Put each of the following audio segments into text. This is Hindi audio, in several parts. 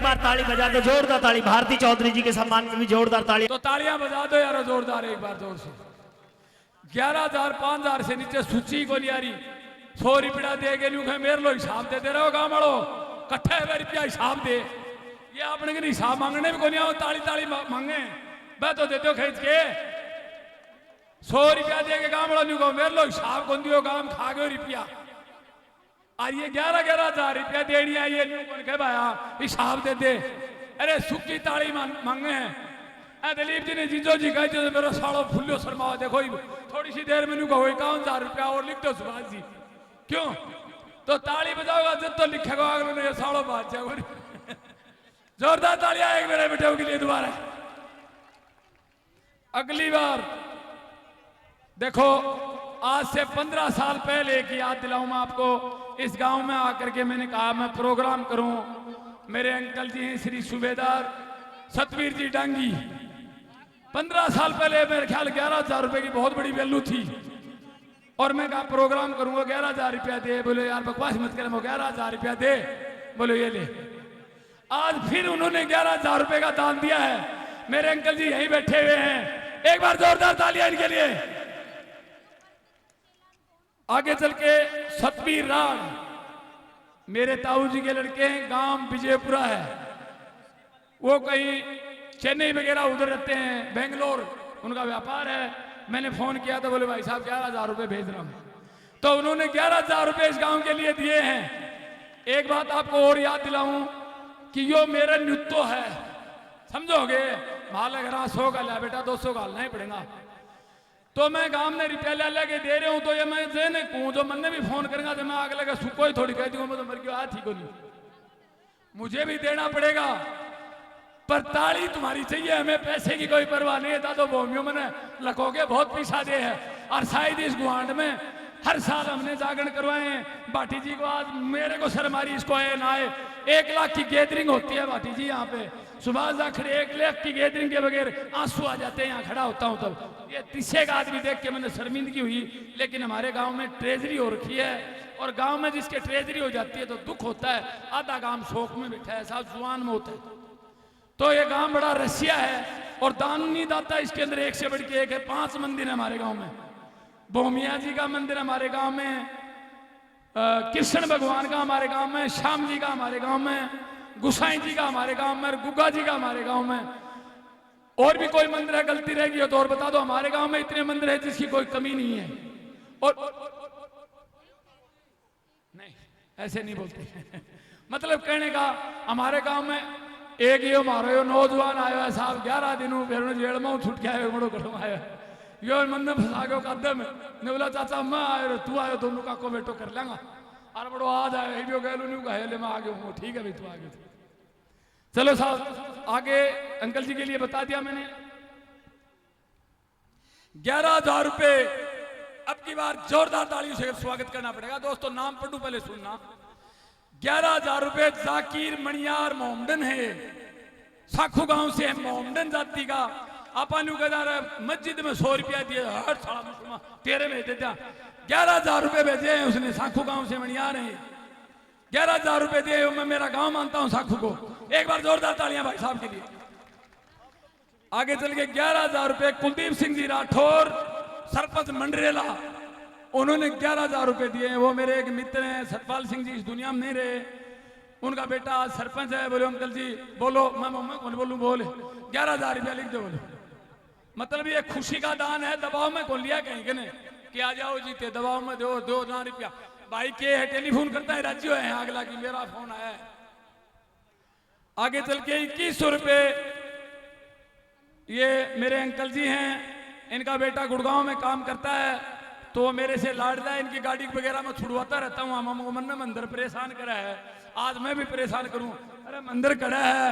बार ताली बजा दो, जोरदार ताली। भारती चौधरी जी के सम्मान में भी जोरदार ताली। तो तालियां बजा दो यार जोरदार, एक बार जोर से। 11,000 5,000 से नीचे सूची को नहीं आ रही। 100 रुपया दे के न्यू मेरे लो हिसाब दे रहे हो गाँव वालों, कट्ठे रुपया हिसाब दे। ये आपने के हिसाब मांगने में को नहीं आओ, ताली ताली मांगे मैं तो देते हो खींच के। 100 रुपया दे के गाँव वालों न्यू को मेरे लो हिसाब कौन दियो, काम खा गए रुपया। और ये 11,000 रुपया देनी आई है न्यू कौन के भाया हिसाब दे दे। अरे सुखी ताली मांगे हैं। दिलीप जी ने जीजो जी कहे तो मेरा साड़ो फुल्लो शर्माओ, देखो थोड़ी सी देर में कहो 51,000 रुपया और लिख दो सुभाष जी। क्यों तो ताली बजाओगा जब तो लिखेगा अगले साड़ो बात जाओ। जोरदार तालियां एक मेरे बेटे के लिए दोबारा। अगली बार देखो, आज से 15 साल पहले की याद दिलाऊं मैं आपको। इस गांव में आकर के मैंने कहा मैं प्रोग्राम करूं। मेरे अंकल जी हैं श्री सूबेदार सतवीर जी डांगी। 15 साल पहले मेरे ख्याल 11,000 रुपए की बहुत बड़ी वैल्यू थी, और मैं कहा प्रोग्राम करूंगा 11,000 रुपया दे। बोले यार बकवास मत कर, 11,000 रुपया दे। बोले ये ले। आज फिर उन्होंने 11,000 रुपए का दान दिया है। मेरे अंकल जी यहीं बैठे हुए हैं, एक बार जोरदार तालियां इनके लिए। आगे चल के सतवीर राग मेरे ताऊ जी के लड़के हैं, गांव विजयपुरा है। वो कहीं चेन्नई वगैरह उधर रहते हैं, बेंगलोर उनका व्यापार है। मैंने फोन किया तो बोले भाई साहब 11,000 रुपए भेज रहा हूं। तो उन्होंने 11,000 रुपए इस गांव के लिए दिए हैं। एक बात आपको और याद दिलाऊं कि यो मेरा नृत्य है, समझोगे। माल अगर 100 का लिया बेटा 200 का नहीं पड़ेगा। तो मैं गांव में रुपया लेके दे रहा हूं, तो ये मैं जेने कहूं जो मैंने भी फोन करेगा तो मैं आगे लगा सुको ही थोड़ी कह दूंगा मैं तो मर गया थी को नहीं, मुझे भी देना पड़ेगा। पर ताली तुम्हारी चाहिए, हमें पैसे की कोई परवाह नहीं है। तो भूमियों में लखोगे बहुत पैसा दे है। और शायद इस गुआंड में हर साल हमने जागरण करवाए हैं। भाटी जी को आज मेरे को शर्मारी इसको आए ना आए 1 लाख की गैदरिंग होती है भाटी जी यहाँ पे। सुभाष जाखड़े 1 लाख की गैदरिंग के बगैर आंसू आ जाते हैं। यहाँ खड़ा होता हूँ तब ये 30 आदमी देख के मैंने शर्मिंदगी हुई। लेकिन हमारे गांव में ट्रेजरी हो रखी है, और गांव में जिसके ट्रेजरी हो जाती है तो दुख होता है। आधा गांव शोक में बैठा है, साहब जुआन में होता है। तो ये गांव बड़ा रसिया है, और दानी दाता इसके अंदर एक से बढ़ के एक है। 5 मंदिर है हमारे गांव में। भोमिया जी का मंदिर हमारे गांव में, कृष्ण भगवान का हमारे गांव में, श्याम जी का हमारे गांव में, गुसाई जी का हमारे गांव में, गुग्गा जी का हमारे गांव में। और भी कोई मंदिर है, गलती रहेगी हो तो और बता दो। हमारे गांव में इतने मंदिर है जिसकी कोई कमी नहीं है। और नहीं ऐसे नहीं बोलते मतलब कहने का हमारे गांव में एक ये हमारा यो नौजवान आयो है साहब 11 दिनों फिर जेल में छुट के आयो बड़ो कटम आयो यो मन में फंसा गयो कदम ने बोला चाचा मैं आयो तू आयो दोनों का को बेटो कर लेंगा। और बड़ो आज आयो वीडियो कहलू न्यू कहे मैं आ गया हूँ। ठीक है भाई तू आ गया। चलो साहब आगे अंकल जी के लिए बता दिया मैंने। 11,000 रुपए अब की बार जोरदार तालियों से स्वागत करना पड़ेगा। दोस्तों नाम पढ़ू पहले सुनना। 11,000 रुपए जाकिर मणियार मोहम्मदन है, साखू गांव से है, मोहम्मदन जाति का। अपन मस्जिद में 100 रुपया दिए, हर साल मुसलमान तेरे में देता। 11,000 रुपए भेजे हैं उसने, साखू गांव से मणियार है। 11,000 रुपए दिए, मैं मेरा गांव मानता हूं साखू को। एक बार जोरदार तालियां भाई साहब के लिए। आगे चल के 11,000 रुपए कुलदीप सिंह जी राठौर सरपंच मंडरेला, उन्होंने 11,000 रुपए दिए हैं। वो मेरे एक मित्र हैं सतपाल सिंह जी, इस दुनिया में नहीं रहे, उनका बेटा आज सरपंच है। बोले अंकल जी बोलो। मैं कौन बोलूं, बोले 11,000 रुपया लिख दो। बोलो मतलब ये खुशी का दान है, दबाव में कौन लिया कहीं के नहीं कि आ जाओ जीते दबाव में दो 2 रुपया। भाई के है टेलीफोन करता है राज्य है अगला की मेरा फोन आया है। आगे चल के 2100 रुपए ये मेरे अंकल जी हैं, इनका बेटा गुड़गांव में काम करता है, तो मेरे से लाडला है। इनकी गाड़ी वगैरह में छुड़वाता रहता हूँ। हम मन में मंदिर परेशान करा है, आज मैं भी परेशान करूं। अरे मंदिर कड़ा है,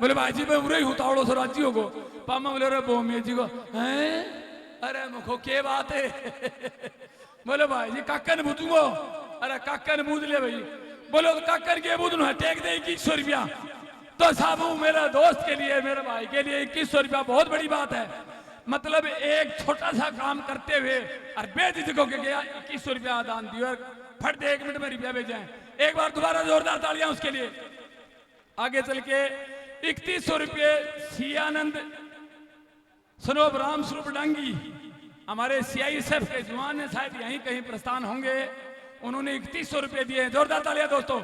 बोले भाई जी मैं बुरा ही हूँ तावड़ो सो राज्यों को। पामा बोले अरे बोमिया जी को हैं, अरे मुखो के बात है बोले भाई जी काकन बूझूंगो। अरे काकन बूझ ले भाई। बोलो तो काकन के बूझ है टेक दे 2100 रुपया। तो साहब मेरा दोस्त के लिए मेरे भाई के लिए 2100 रुपया बहुत बड़ी बात है। मतलब एक छोटा सा काम करते हुए और बेझिझक होके गया 2100 रुपया दान दिया, फट दे 1 मिनट में रुपया भेजा है। एक बार दोबारा जोरदार तालियां उसके लिए। आगे चल के 3100 रुपये सी आनंद सनोब राम स्वरूप डांगी, हमारे CISF के जवान है, शायद यहीं कहीं प्रस्थान होंगे, उन्होंने 3100 रुपये दिए। जोरदार तालियां दोस्तों।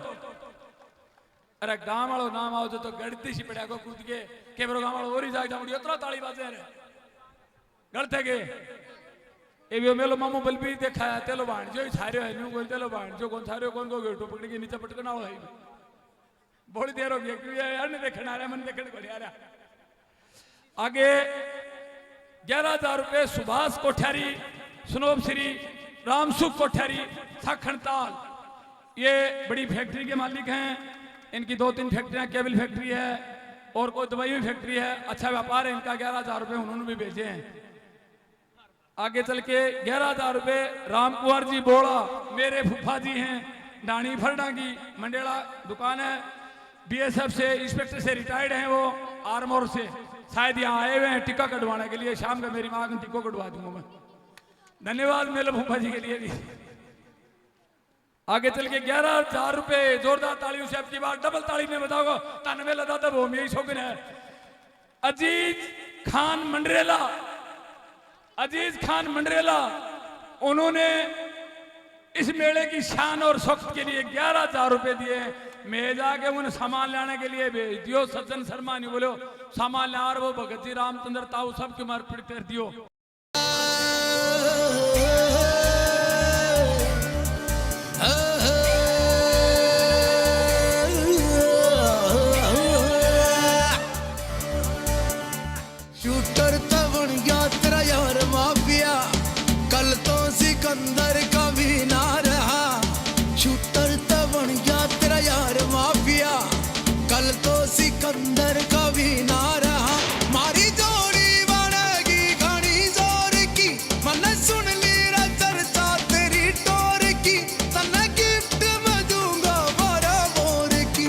अरे गांव वालों नाम आओ तो गड़ती सी पड़ा को कूद के बरो गांव वालों और ही जागता मुड़ी उतना ताली बाजे रे गलते के ए भी मेलो मामू बलबीर देखा है तेलो बाण जो छारे है न्यू कोई तेलो बाण जो कौन छारे कौन को गेटो पकड़ के नीचे पटकना हो है बड़ी देर हो गई क्यों यार ने देखना आ रहा मन देखने को आ रहा। आगे 11,000 रुपये सुभाष कोठारी सुनोब श्री रामसुख कोठारी साखणताल, ये बड़ी फैक्ट्री के मालिक हैं, इनकी 2-3 फैक्ट्रियां, केबल फैक्ट्री है और कोई दवाई फैक्ट्री है, अच्छा व्यापार है इनका। 11,000 रुपये उन्होंने भी भेजे हैं। आगे चल के 11,000 रुपये राम कुंवर जी बोड़ा, मेरे फूफा जी हैं, डाणी फरडा की मंडेला दुकान है, BSF से इंस्पेक्टर से रिटायर्ड हैं वो, आर्मोर से, शायद यहाँ आए हुए हैं टिक्का कटवाने के लिए। शाम का मेरी माँ को टिक्को कटवा दूंगा मैं। धन्यवाद मेरे फूफा जी के लिए भी। आगे चल के 11,000 रुपये, जोरदार तालियों से आपकी बात डबल ताली में बताओगे तनवे लदा तब हो यही शौकीन है। अजीज खान मंडरेला, अजीज खान मंडरेला, उन्होंने इस मेले की शान और शौकत के लिए 11,000 रुपये दिए। मैं जाके उन्हें सामान लाने के लिए भेज दियो। सज्जन शर्मा नहीं बोलो सामान ला वो भगत जी रामचंद्र ताऊ सब क्यों अर्पित कर दियो। शूटर तवन यात्रा यार माफिया, कल तो सिकंदर का भी ना रहा। शूटर तवन यात्रा यार माफिया, कल तो सिकंदर का भी ना रहा। मारी जोड़ी बनेगी घनी जोर की, मन सुन ली रा चर्चा तेरी टोर की। तने गिफ्ट में दूंगा 12 बोर की,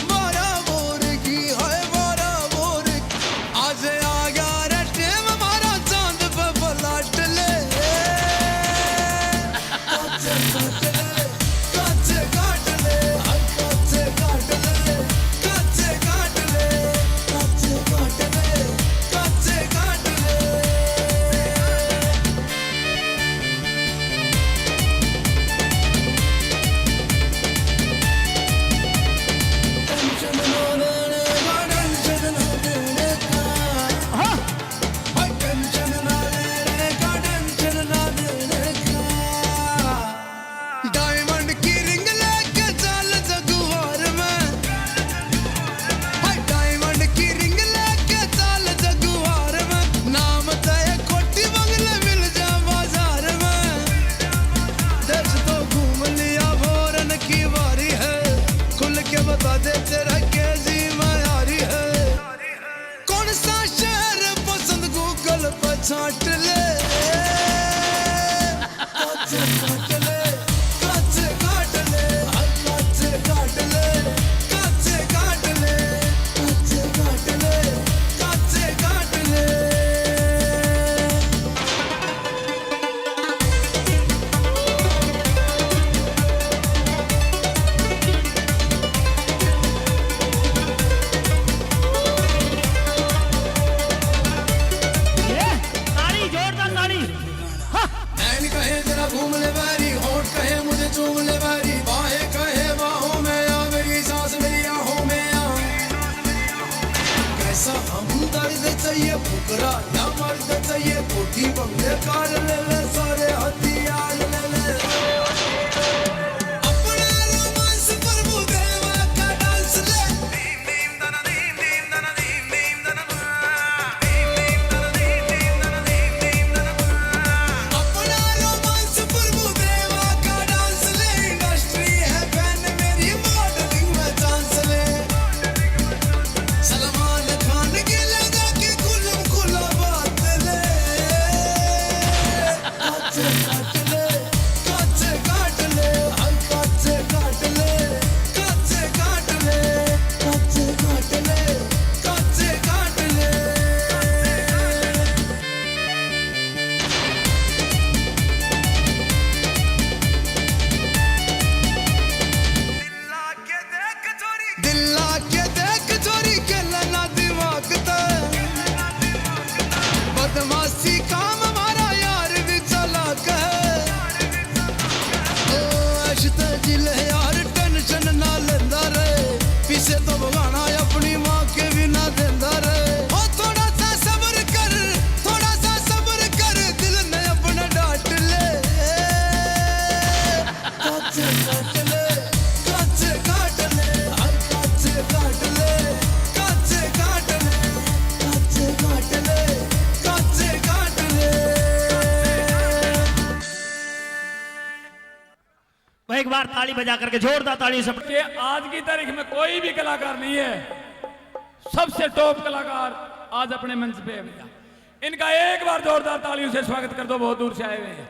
12 बोर की है 12 बोर की। आज आ गया रे टेम हमारा चांद पे पलट ले। काचे काट ले, काचे काट ले, काचे काट ले, काचे काट ले, काचे काट ले। टेंशन ना लेने का, टेंशन ना देने का, भाई टेंशन ना लेने का, टेंशन ना देने का। डायमंड की रिंग लेके चल जगुआर में, भाई डायमंड की रिंग लेके चल जगुआर में। नाम तय कोठी बंगले मिल जा बाजार में। देश तो घूम लिया भोरन की बारी है, खुल के बता दे तेरा कैसी मायारी है। कौन सा शहर पसंद गूगल पर छाट ले। काचे काट ले, काचे काट ले, काचे काट ले, काचे काट ले, काचे काट ले, काचे काट ले। ये ताली, जोरदार ताली। हाँ, नैन कहे जरा घूम ले बारी, होठ कहे मुझे चूम ले बारी, बाहें कहे बाहों में आ, मेरी सांस मेरी आहों में आ। कैसा हमदर्द चाहिए फुकरा या मर्द चाहिए, कोठी बंगले कार ले ले, सारे हथियार ले ले। अपना रोमांस प्रभुदेवा का डांस ले। अपना रोमांस प्रभुदेवा का डांस ले। इंडस्ट्री है फैन मेरी, मॉडलिंग में चांस ले। सलमान खान के ले जाके खुला खुला बात ले। एक बार ताली बजा करके जोरदार ताली से कि आज की तारीख में कोई भी कलाकार नहीं है, सबसे टॉप कलाकार आज अपने मंच पे है भैया। इनका एक बार जोरदार तालियों से स्वागत कर दो, बहुत दूर से आए हुए हैं।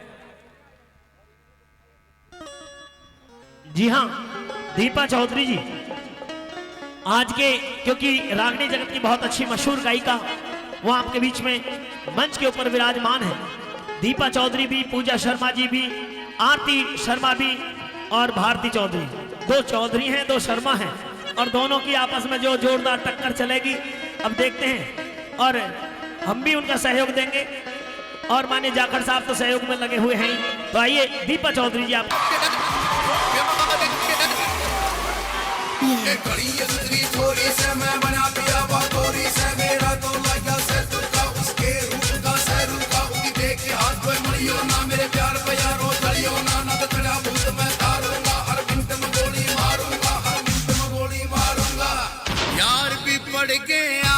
जी हाँ, दीपा चौधरी जी आज के, क्योंकि रागनी जगत की बहुत अच्छी मशहूर गायिका वो आपके बीच में मंच के ऊपर विराजमान है। दीपा चौधरी भी, पूजा शर्मा जी भी, आरती शर्मा भी और भारती चौधरी, दो चौधरी हैं, दो शर्मा हैं, और दोनों की आपस में जो जोरदार टक्कर चलेगी अब देखते हैं। और हम भी उनका सहयोग देंगे और माननीय जाखड़ साहब तो सहयोग में लगे हुए हैं। तो आइए दीपा चौधरी जी, आप थोड़ी से मैं बना पिया थोड़ी से मेरा तो लाया से तुका उसके रूप का से रुका उदी देख के हाथ पे मरियो ना मेरे प्यार पे यारो चलियो ना तो तेरा भूत मैं तारूंगा, हर मिनट में गोली मारूंगा, हर मिनट में गोली मारूंगा। यार भी पड़ गया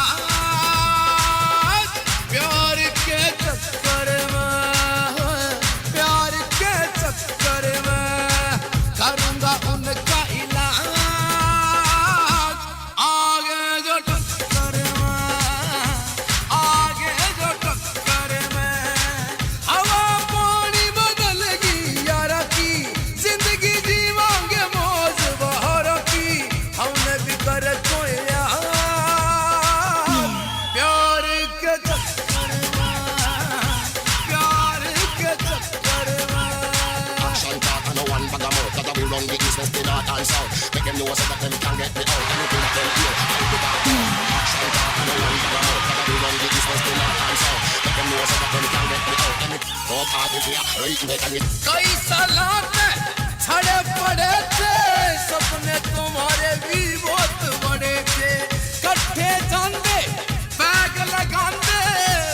प्यार के चक्कर में, प्यार के चक्कर में करूंगा उनका इलाज। आगे जो टक्कर में हवा पानी बदलगी यारा की, जिंदगी जीवांगे मौज बहारा की, हमने भी कर कोई प्यार के चक्कर में, प्यार के चक्कर में। Action talk and no one bag of mouth, that we run the east, west, the north and south. Make them know so that them can get me out. Anything that them hear, I do that. Action talk and no one bag of mouth, that we run the east, west, the north and south. Make them know so that them can get me out. Anything, no part is here, right in the can get. कई सालात छड़े पड़े थे, सपने तुम्हारे भी बहुत बड़े थे, कट्ठे जांदे बैग लगांदे,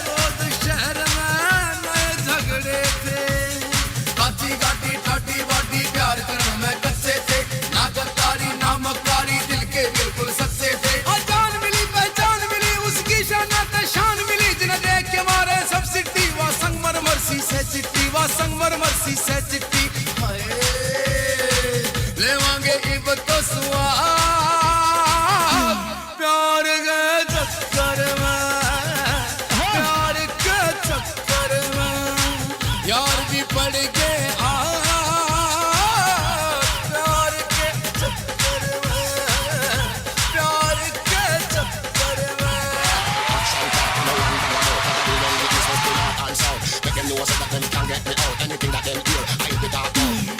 रोज शहर में नए झगड़े थे। काची गाटी ठाटी बाटी प्यार करने में कच्चे थे, ना गद्दारी ना मक्कारी दिल के बिल्कुल सच्चे थे। जान मिली पहचान मिली उसकी शान मिली, जिन्हें देख के मारे सब सिट्टी वा संगमरमर सी से चिट्टी, वा संगमरमर सी से चिट्टी। लेवांगे इब तो स्वाद प्यार के चक्कर में, प्यार के चक्कर में यार भी पड़ गए प्यार के चक्कर में, प्यार के चक्कर में। Action talk and no one bag of mouth, that we run the east, west, the north and south. Make them know so that them can get me out. Anything that them hear, I do that.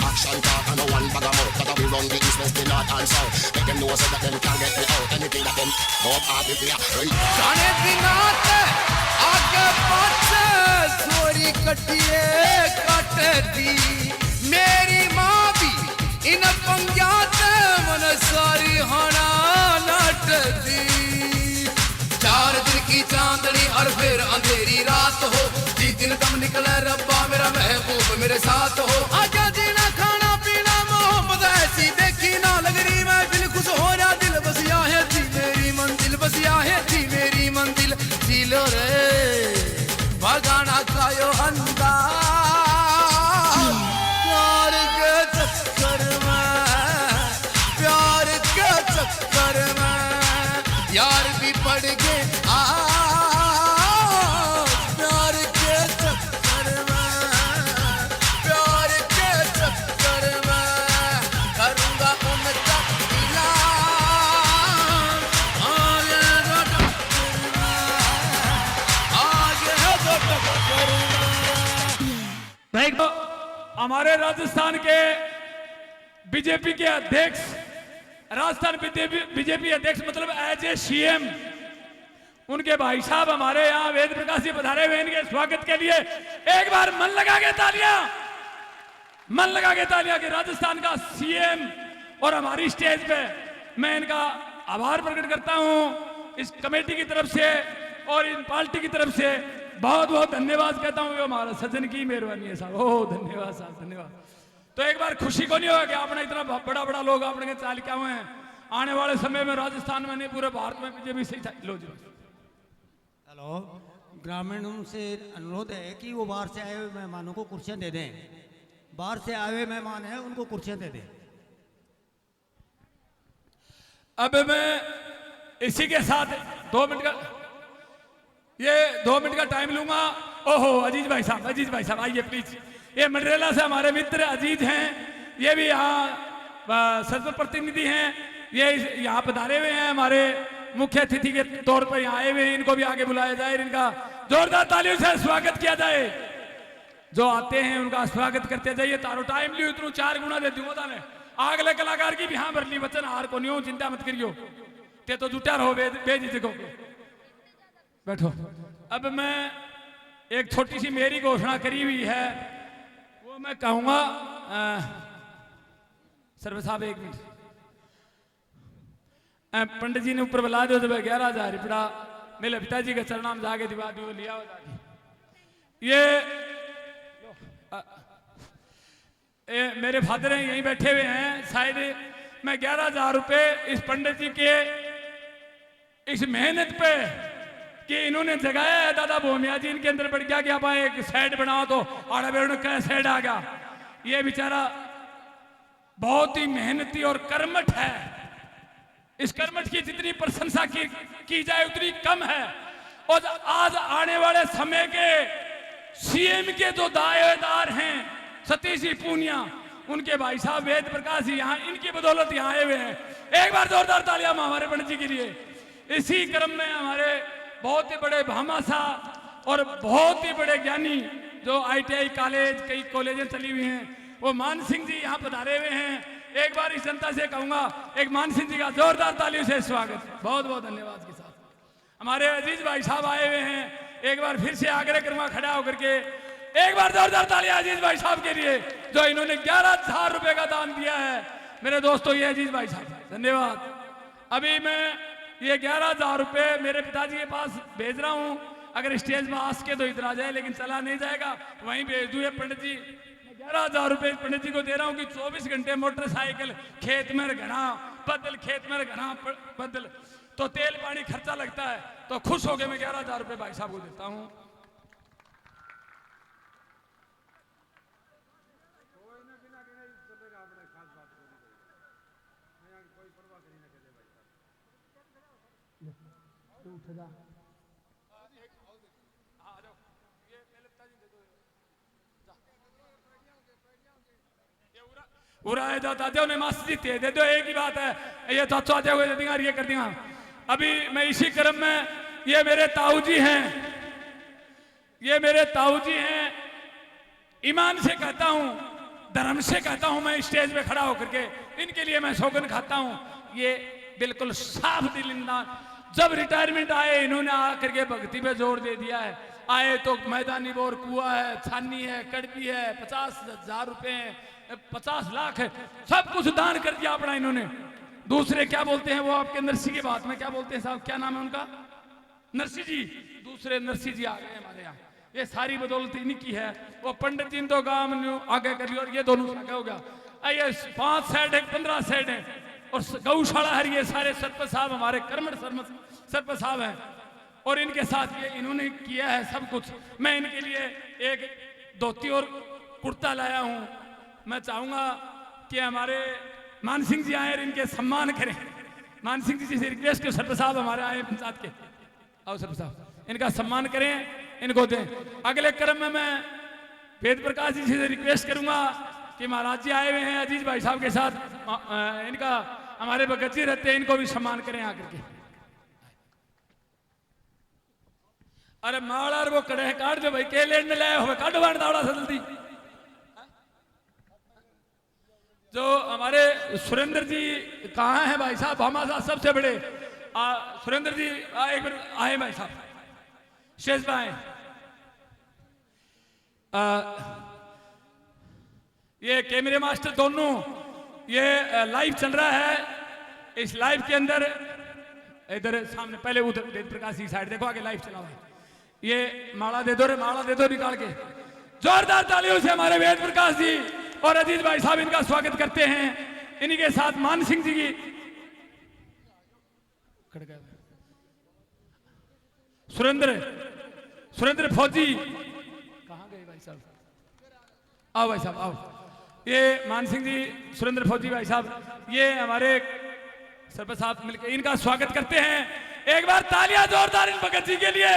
Action talk and no one bag of mouth, that we run the east, west, the north and south. Make them know so that them can get me out. Anything that them, no part is here, right. जाने दिनात आगे पाछे सोरी कटिए कटती, मेरी माँ भी इन पंग्यात मन सारी हाना लटती। 4 दिन की चांदनी और फिर अंधेरी रात हो, जिस दिन दम निकले रब्बा मेरा महबूब मेरे साथ हो। आजा जीना खाना पीना मोहब्बत ऐसी देखी ना लगरी, मैं दिल खुश हो रहा, दिल बसिया है थी मेरी मंजिल, बसिया है थी मेरी मंजिल। जिलो रे भगाना का यो अंदाज, प्यार के चक्कर में, प्यार के चक्कर में यार भी पड़ गए प्यार के चक्कर में, प्यार के चक्कर में करूंगा उनका इलाज। आगे जो टक्कर में, आगे जो टक्कर में। भाई तो हमारे राजस्थान के बीजेपी के अध्यक्ष, राजस्थान बीजेपी अध्यक्ष मतलब एज ए सीएम, उनके भाई साहब हमारे यहाँ वेद प्रकाश जी पधारे हुए, इनके स्वागत के लिए एक बार मन लगा के तालियां, मन लगा के तालियां कि राजस्थान का सीएम और हमारी स्टेज पे मैं इनका आभार प्रकट करता हूं इस कमेटी की तरफ से और इन पार्टी की तरफ से बहुत बहुत धन्यवाद कहता हूं। ये हमारा सज्जन की मेहरबानी है साहब, ओह धन्यवाद साहब, धन्यवाद। तो एक बार खुशी को नहीं होगा कि आपने इतना बड़ा बड़ा लोग आपने चाल क्या हुए हैं, आने वाले समय में राजस्थान में नहीं पूरे भारत में बीजेपी सही लो जी। हेलो, ग्रामीणों से अनुरोध है कि वो बाहर से आए हुए मेहमानों को कुर्सियां दे दें। बाहर से आए हुए मेहमान हैं, उनको कुर्सियां दे दें। अब मैं इसी के साथ 2 मिनट का टाइम लूंगा। ओहो अजीज भाई साहब आइए प्लीज। ये मंडरेला से हमारे मित्र अजीज हैं, ये भी यहाँ सदस्यता प्रतिनिधि हैं, ये यहाँ पधारे हुए हैं, हमारे मुख्य अतिथि के तौर पर यहाँ आए हुए हैं। इनको भी आगे बुलाया जाए, इनका जोरदार तालियों से स्वागत किया जाए। जो आते हैं उनका स्वागत करते जाइए। तारो टाइम लियो इतनू 4 गुना दे दूंगा ताने। आगले कलाकार की भी हाँ भरली वचन हार को नहीं हो, चिंता मत करियो, ते तो जुटा रहो बेझिझक हो के बैठो। अब मैं एक छोटी सी मेरी घोषणा करी हुई है, वो मैं कहूंगा। सर्वे साहब 1 मिनट, पंडित जी ने ऊपर बुला दो जब 11,000 रुपया मेरे पिताजी के चरणा में जाके दिवा दियो लिया हो जाके। ये मेरे फादर हैं यहीं बैठे हुए हैं, शायद मैं 11,000 रुपये इस पंडित जी के इस मेहनत पे कि इन्होंने जगाया है। दादा भोमिया जी इनके अंदर बढ़ गया कि आप एक सेट बनाओ तो आड़ा बेड़ का सेट आ गया। ये बेचारा बहुत ही मेहनती और कर्मठ है। इस कर्मठ की जितनी प्रशंसा की जाए उतनी कम है। और आज आने वाले समय के सीएम के जो दावेदार हैं सतीश जी पूनिया, उनके भाई साहब वेद प्रकाश जी यहाँ, इनकी बदौलत यहाँ आए हुए हैं। एक बार जोरदार तालियां हमारे पंडित जी के लिए। इसी क्रम में हमारे बहुत ही बड़े भामाशाह और बहुत ही बड़े ज्ञानी जो ITI कॉलेज, कई कॉलेजें चली हुई हैं, वो मान सिंह जी यहाँ पधारे हुए हैं। एक बार इस जनता से कहूंगा एक मान सिंह जी का जोरदार तालियों से स्वागत, बहुत बहुत धन्यवाद के साथ। हमारे अजीज भाई साहब आए हुए हैं, एक बार फिर से आग्रह करूंगा खड़ा होकर के एक बार जोरदार तालियां अजीज भाई साहब के लिए जो इन्होंने 11,000 रुपए का दान दिया है। मेरे दोस्तों ये अजीज भाई साहब धन्यवाद। अभी मैं ये 11,000 रुपए मेरे पिताजी के पास भेज रहा हूं, अगर स्टेज में आस के तो इधर आ जाए, लेकिन चला नहीं जाएगा वहीं भेज दूं। पंडित जी 11,000 रुपए पंडित जी को दे रहा हूं कि 24 घंटे मोटरसाइकिल खेत में घना बदल, खेत में घना बदल, तो तेल पानी खर्चा लगता है, तो खुश हो गए मैं 11,000 रुपए भाई साहब को देता हूं। उड़ाए जाता ने मास्टर जी दे दो, एक ही बात है, ये चाचो आते हुए दे ये कर दिया। अभी मैं इसी क्रम में ये मेरे ताऊ जी हैं, ये मेरे ताऊ जी हैं, ईमान से कहता हूं, धर्म से कहता हूं, मैं स्टेज पे खड़ा होकर के इनके लिए मैं सौगंध खाता हूं। ये बिल्कुल साफ दिल इंसान, जब रिटायरमेंट आए इन्होंने आकर के भक्ति पे जोर दे दिया है। आए तो मैदानी बोर कुआ है, छानी है, कड़बी है, 50,000 रुपए है, 50 लाख है, सब कुछ दान कर दिया अपना इन्होंने। दूसरे क्या बोलते हैं वो आपके नरसी की बात में क्या बोलते हैं साहब, क्या नाम है उनका, नरसी जी, दूसरे नरसी जी आ गए हमारे यहाँ। ये सारी बदौलत इनकी है। वो पंडित जी तो काम आगे कर लिया और ये दोनों आगे हो गया। ये 5 सेट है, 15 सेट है और गौशाला है। ये सारे सरपंच साहब हमारे कर्मठ सरपंच साहब हैं और इनके साथ ये इन्होंने किया है सब कुछ। मैं इनके लिए एक धोती और कुर्ता लाया हूं। मैं चाहूंगा कि हमारे मान सिंह जी आए और इनके सम्मान करें। मान सिंह जी से रिक्वेस्ट के सरपंच साहब हमारे आए पंचायत के, आओ सरपंच साहब इनका सम्मान करें, इनको दें। अगले क्रम में मैं वेद प्रकाश जी से रिक्वेस्ट करूंगा कि महाराज जी आए हुए हैं अजीज भाई साहब के साथ, इनका हमारे भगत जी रहते हैं, इनको भी सम्मान करें आकर के। अरे माड़ वो कड़े काट जो भाई के लेने लाए हो काटो बाण दावड़ा से जल्दी। जो हमारे सुरेंद्र जी कहाँ हैं भाई साहब, हमारे साथ सबसे बड़े सुरेंद्र जी एक बार आए भाई साहब, शेष भाई। ये कैमरे मास्टर दोनों, ये लाइव चल रहा है। इस लाइव के अंदर इधर सामने पहले उधर वेद प्रकाश की साइड देखो, आगे लाइव चला हुआ है। ये माला दे दो रे, माला दे दो निकाल के। जोरदार तालियों से हमारे वेद प्रकाश जी और अजीज भाई साहब इनका स्वागत करते हैं। इन्हीं के साथ मान सिंह जी की सुरेंद्र फौजी कहाँ गए भाई साहब, आओ भाई साहब आओ। ये मान सिंह जी, सुरेंद्र फौजी भाई साहब, ये हमारे सरपंच साहब मिलकर इनका स्वागत करते हैं। एक बार तालियां जोरदार इन भगत जी के लिए,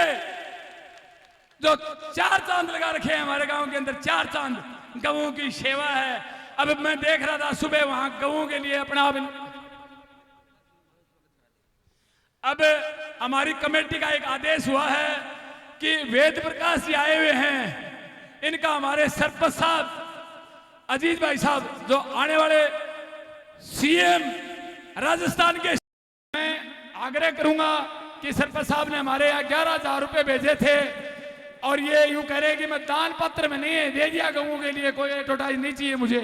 जो 4 चांद लगा रखे हैं हमारे गांव के अंदर। 4 चांद गऊं की सेवा है। अब मैं देख रहा था सुबह वहां गऊं के लिए अपना अब हमारी कमेटी का एक आदेश हुआ है कि वेद प्रकाश जी आए हुए हैं, इनका हमारे सरपंच साहब अजीज भाई साहब, जो आने वाले सीएम राजस्थान के, मैं आग्रह करूंगा कि सरपंच साहब ने हमारे यहाँ 11,000 रुपए भेजे थे और ये यूं कह रहे कि मैं दान पत्र में नहीं दे दिया गऊं के लिए, कोई एडवर्टाइज नहीं चाहिए मुझे।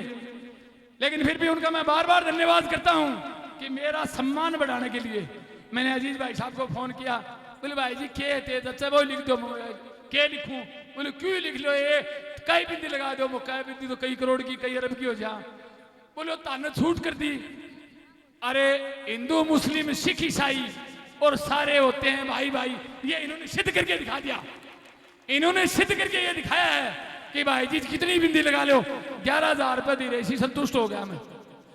लेकिन फिर भी उनका मैं बार बार धन्यवाद करता हूं कि मेरा सम्मान बढ़ाने के लिए मैंने अजीज भाई साहब को फोन किया। बोले भाई जी के थे, अच्छा वो लिख दो, के लिखूं? बोले क्यों लिख लो, ये कई बिंदी लगा दो, कई बिंदी तो कई करोड़ की कई अरब की हो जा। बोले ताने छूट कर दी। अरे हिंदू मुस्लिम सिख ईसाई और सारे होते हैं भाई भाई, ये इन्होंने सिद्ध करके दिखा दिया। इन्होंने सिद्ध करके ये दिखाया है कि भाई जी कितनी बिंदी लगा लो, 11,000 रुपए दी रही, इसी संतुष्ट हो गया मैं।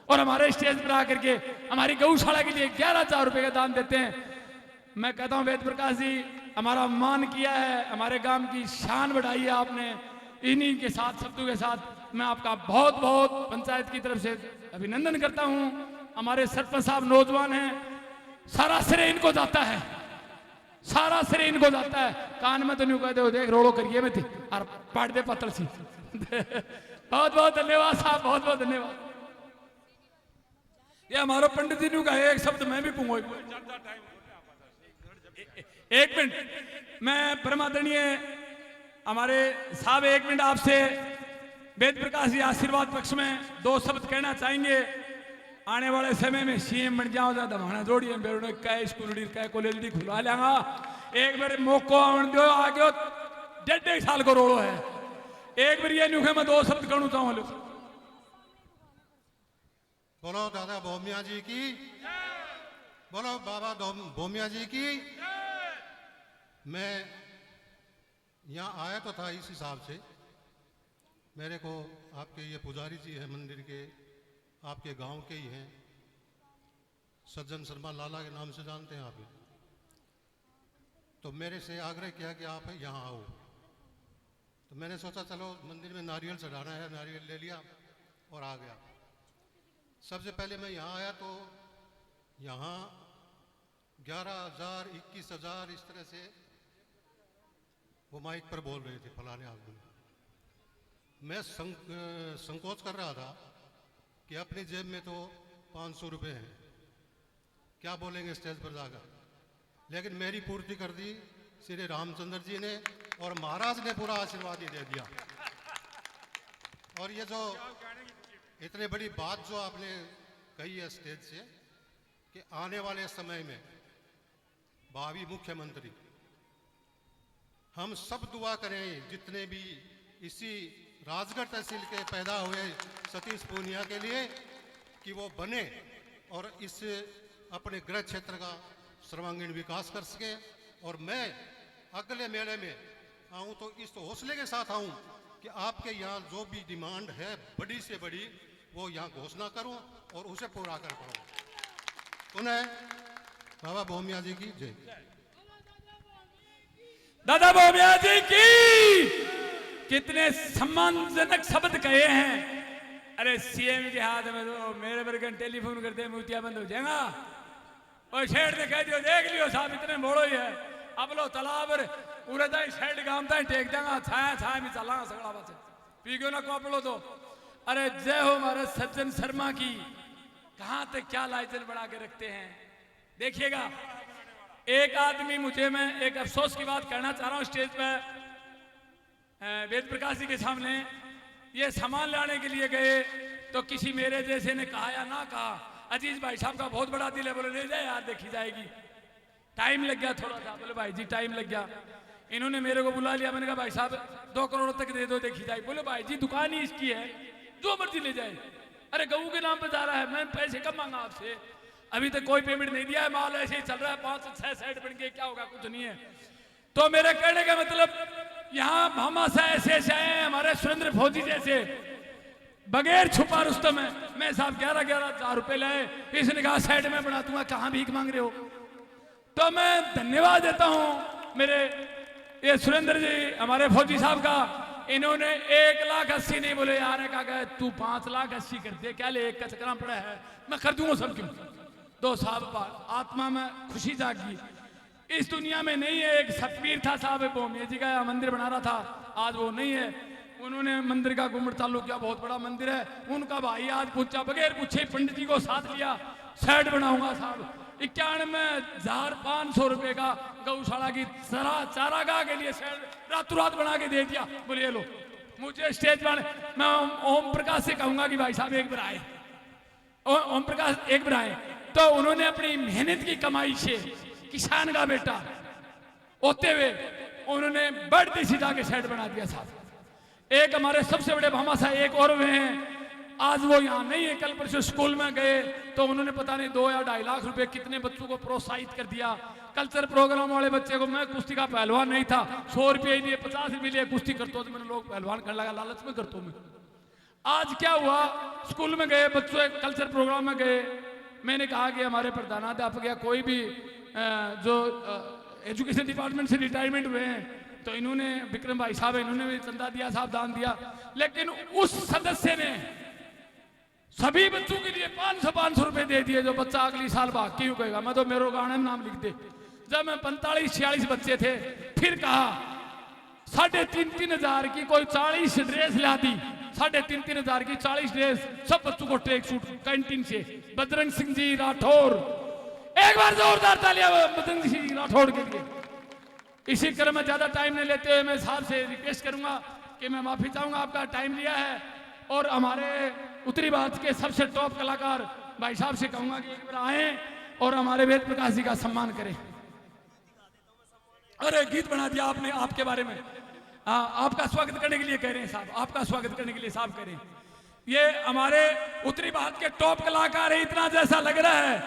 और हमारे स्टेज पर आकर के हमारी गौशाला के लिए 11,000 रुपए का दान देते हैं। मैं कहता हूं वेद प्रकाश जी, हमारा मान किया है, हमारे गांव की शान बढ़ाई है आपने। इन्हीं के साथ, शब्दों के साथ मैं आपका बहुत बहुत पंचायत की तरफ से अभिनंदन करता हूं। हमारे सरपंच साहब नौजवान हैं, सारा श्रेय इनको जाता है, सारा श्रेय इनको जाता है। कान में तो नहीं कहते हो, देख रोड़ो करिए में थी और पाट दे पत्थर सी। बहुत बहुत धन्यवाद साहब, बहुत बहुत धन्यवाद। ये हमारो पंडित जी का एक शब्द मैं भी कहूंगा, एक मिनट। मैं परमादरणीय हमारे साहब, 1 मिनट आपसे वेद प्रकाश जी आशीर्वाद पक्ष में 2 शब्द कहना चाहेंगे। आने वाले समय में सीएम बन जाओ, दमाना जोड़िए, कै स्कूल कै कॉलेज खुलवा लेंगा। एक बार मौको दो, आगे 1.5 साल को रोड़ो है। एक बार ये नहीं मैं 2 शब्द कहना चाहूँ। बोलो दादा भोमिया जी की, बोलो बाबा भोमिया जी की। मैं यहाँ आया तो था इस हिसाब से, मेरे को आपके ये पुजारी जी हैं मंदिर के, आपके गांव के ही हैं, सज्जन शर्मा लाला के नाम से जानते हैं आप। तो मेरे से आग्रह किया कि आप यहाँ आओ। तो मैंने सोचा चलो मंदिर में नारियल चढ़ाना है, नारियल ले लिया और आ गया। सबसे पहले मैं यहाँ आया तो यहाँ 11,000 21,000 इस तरह से वो माइक पर बोल रहे थे फलाने आदमी। मैं संकोच कर रहा था कि अपनी जेब में तो 500 रुपये हैं, क्या बोलेंगे स्टेज पर जाकर। लेकिन मेरी पूर्ति कर दी श्री रामचंद्र जी ने, और महाराज ने पूरा आशीर्वाद ही दे दिया। और ये जो इतनी बड़ी बात जो आपने कही है स्टेज से, कि आने वाले समय में भावी मुख्यमंत्री, हम सब दुआ करें जितने भी इसी राजगढ़ तहसील के पैदा हुए सतीश पूनिया के लिए, कि वो बने और इस अपने गृह क्षेत्र का सर्वांगीण विकास कर सके। और मैं अगले मेले में आऊँ तो इस हौसले के साथ आऊँ कि आपके यहाँ जो भी डिमांड है बड़ी से बड़ी, वो यहाँ घोषणा करूँ और उसे पूरा कर पाऊँ। उन्हें बाबा भोमिया जी की जय। दादा भोमिया जी की। कितने सम्मानजनक शब्द कहे हैं। अरे सीएम के हाथ में तो मेरे वर्ग टेलीफोन करते मुतिया बंद हो जाएगा। और शेर ने कह दियो, देख लियो साहब इतने मोड़ो ही है, अब लो तालाब पूरे दाई शेड गांव ताई टेक देगा, छाया छाया में चला सगड़ा बचे पी गयो ना कॉपलो तो। अरे जय हो हमारे सज्जन शर्मा की, कहां तक क्या लाइजन बढ़ा के रखते हैं। देखिएगा एक आदमी, मुझे मैं एक अफसोस की बात कहना चाह रहा हूं स्टेज पर, वेद प्रकाश जी के सामने। ये सामान लाने के लिए गए तो किसी मेरे जैसे ने कहा या ना कहा, अजीज भाई साहब का बहुत बड़ा दिल है, बोले ले जाए यार देखी जाएगी। टाइम लग गया थोड़ा सा, बोले भाई जी टाइम लग गया। इन्होंने मेरे को बुला लिया, मैंने कहा भाई साहब 2 करोड़ तक दे दो देखी जाए। बोले भाई जी दुकान ही इसकी है, जो मर्जी ले जाए। अरे गऊ के नाम पे जा रहा है, मैं पैसे कम मांगा आपसे, अभी तक कोई पेमेंट नहीं दिया है, माल ऐसे ही चल रहा है, 5-6 साइड बन के क्या होगा, कुछ नहीं है। तो मेरे कहने का मतलब यहाँ मामा सा ऐसे हैं हमारे सुरेंद्र फौजी जैसे, बगैर छुपा रुस्तम है। मैं साहब 11,000 रुपए लाए, इसने कहा साइड में बना दूंगा, कहाँ भीख मांग रहे हो। तो मैं धन्यवाद देता हूँ मेरे ये सुरेंद्र जी हमारे फौजी साहब का, इन्होंने 1,80,000 नहीं बोले यार, कहा तू 5,80,000 कर दे, क्या ले एक का चक्रा पड़ा है, मैं कर दूंगा सब क्यों। दो साहब आत्मा में खुशी जागी। इस दुनिया में नहीं है। एक सतवीर था साहब भोमिया जी का मंदिर बना रहा था, आज वो नहीं है। उन्होंने मंदिर का गुम्बद चालू किया, बहुत बड़ा मंदिर है। उनका भाई आज पूछा बगैर पूछे पंडित जी को साथ लिया, सेट बनाऊंगा साहब 91,500 रुपए का गौशाला की चारागाह के लिए सेट रातों रात बना के दे दिया। बोलिए लो मुझे स्टेज पर, मैं ओम प्रकाश से कहूंगा कि भाई साहब एक बार आए, ओम प्रकाश एक बार आए। तो उन्होंने अपनी मेहनत की कमाई से, किसान का बेटा होते हुए उन्होंने बढ़ती सी जाके सेट बना दिया साहब। एक हमारे सबसे बड़े भामाशाह एक और वे हैं, आज वो यहाँ नहीं है। कल परसों स्कूल में गए तो उन्होंने पता नहीं 2 या 2.5 लाख रुपए कितने बच्चों को प्रोत्साहित कर दिया। कल्चर प्रोग्राम वाले बच्चे को, मैं कुश्ती का पहलवान नहीं था, 100 रुपये लिए 50 रुपये लिए कुश्ती करता हूँ, तो मैंने लोग पहलवान करने लगा, लालच में करता हूँ मैं। आज क्या हुआ, स्कूल में गए बच्चों, कल्चर प्रोग्राम में गए, मैंने कहा कि हमारे प्रधानाध्यापक या कोई भी जो एजुकेशन डिपार्टमेंट से रिटायरमेंट हुए हैं, तो इन्होंने विक्रम भाई साहब इन्होंने भी चंदा दिया साहब, दान दिया। लेकिन उस सदस्य ने सभी बच्चों के लिए 500 रुपए दे दिए, जो बच्चा अगली साल भाग क्यों कहेगा, मैं तो मेरो गाने में नाम लिख दे। जब मैं 45-46 बच्चे थे, फिर कहा 3,500 हजार की कोई 40 ड्रेस ला दी, 3,500 हजार की 40 ड्रेस, सब बच्चों को ट्रैक सूट कैंटीन से। बजरंग सिंह जी राठौर, एक बार जोरदार तालियां बजरंग सिंह जी राठौर के लिए। इसी क्रम में ज्यादा टाइम नहीं लेते हुए मैं साहब से रिक्वेस्ट करूंगा कि मैं माफी चाहूंगा, आपका टाइम लिया है। और हमारे उत्तरी भारत के सबसे टॉप कलाकार भाई साहब से कहूंगा कि एक बार आए और हमारे वेद प्रकाश जी का सम्मान करें। अरे गीत बना दिया आपने आपके बारे में, आपका स्वागत करने के लिए कह रहे हैं साहब, आपका स्वागत करने के लिए साहब करें। ये हमारे उत्तरी भारत के टॉप कलाकार है, इतना जैसा लग रहा है,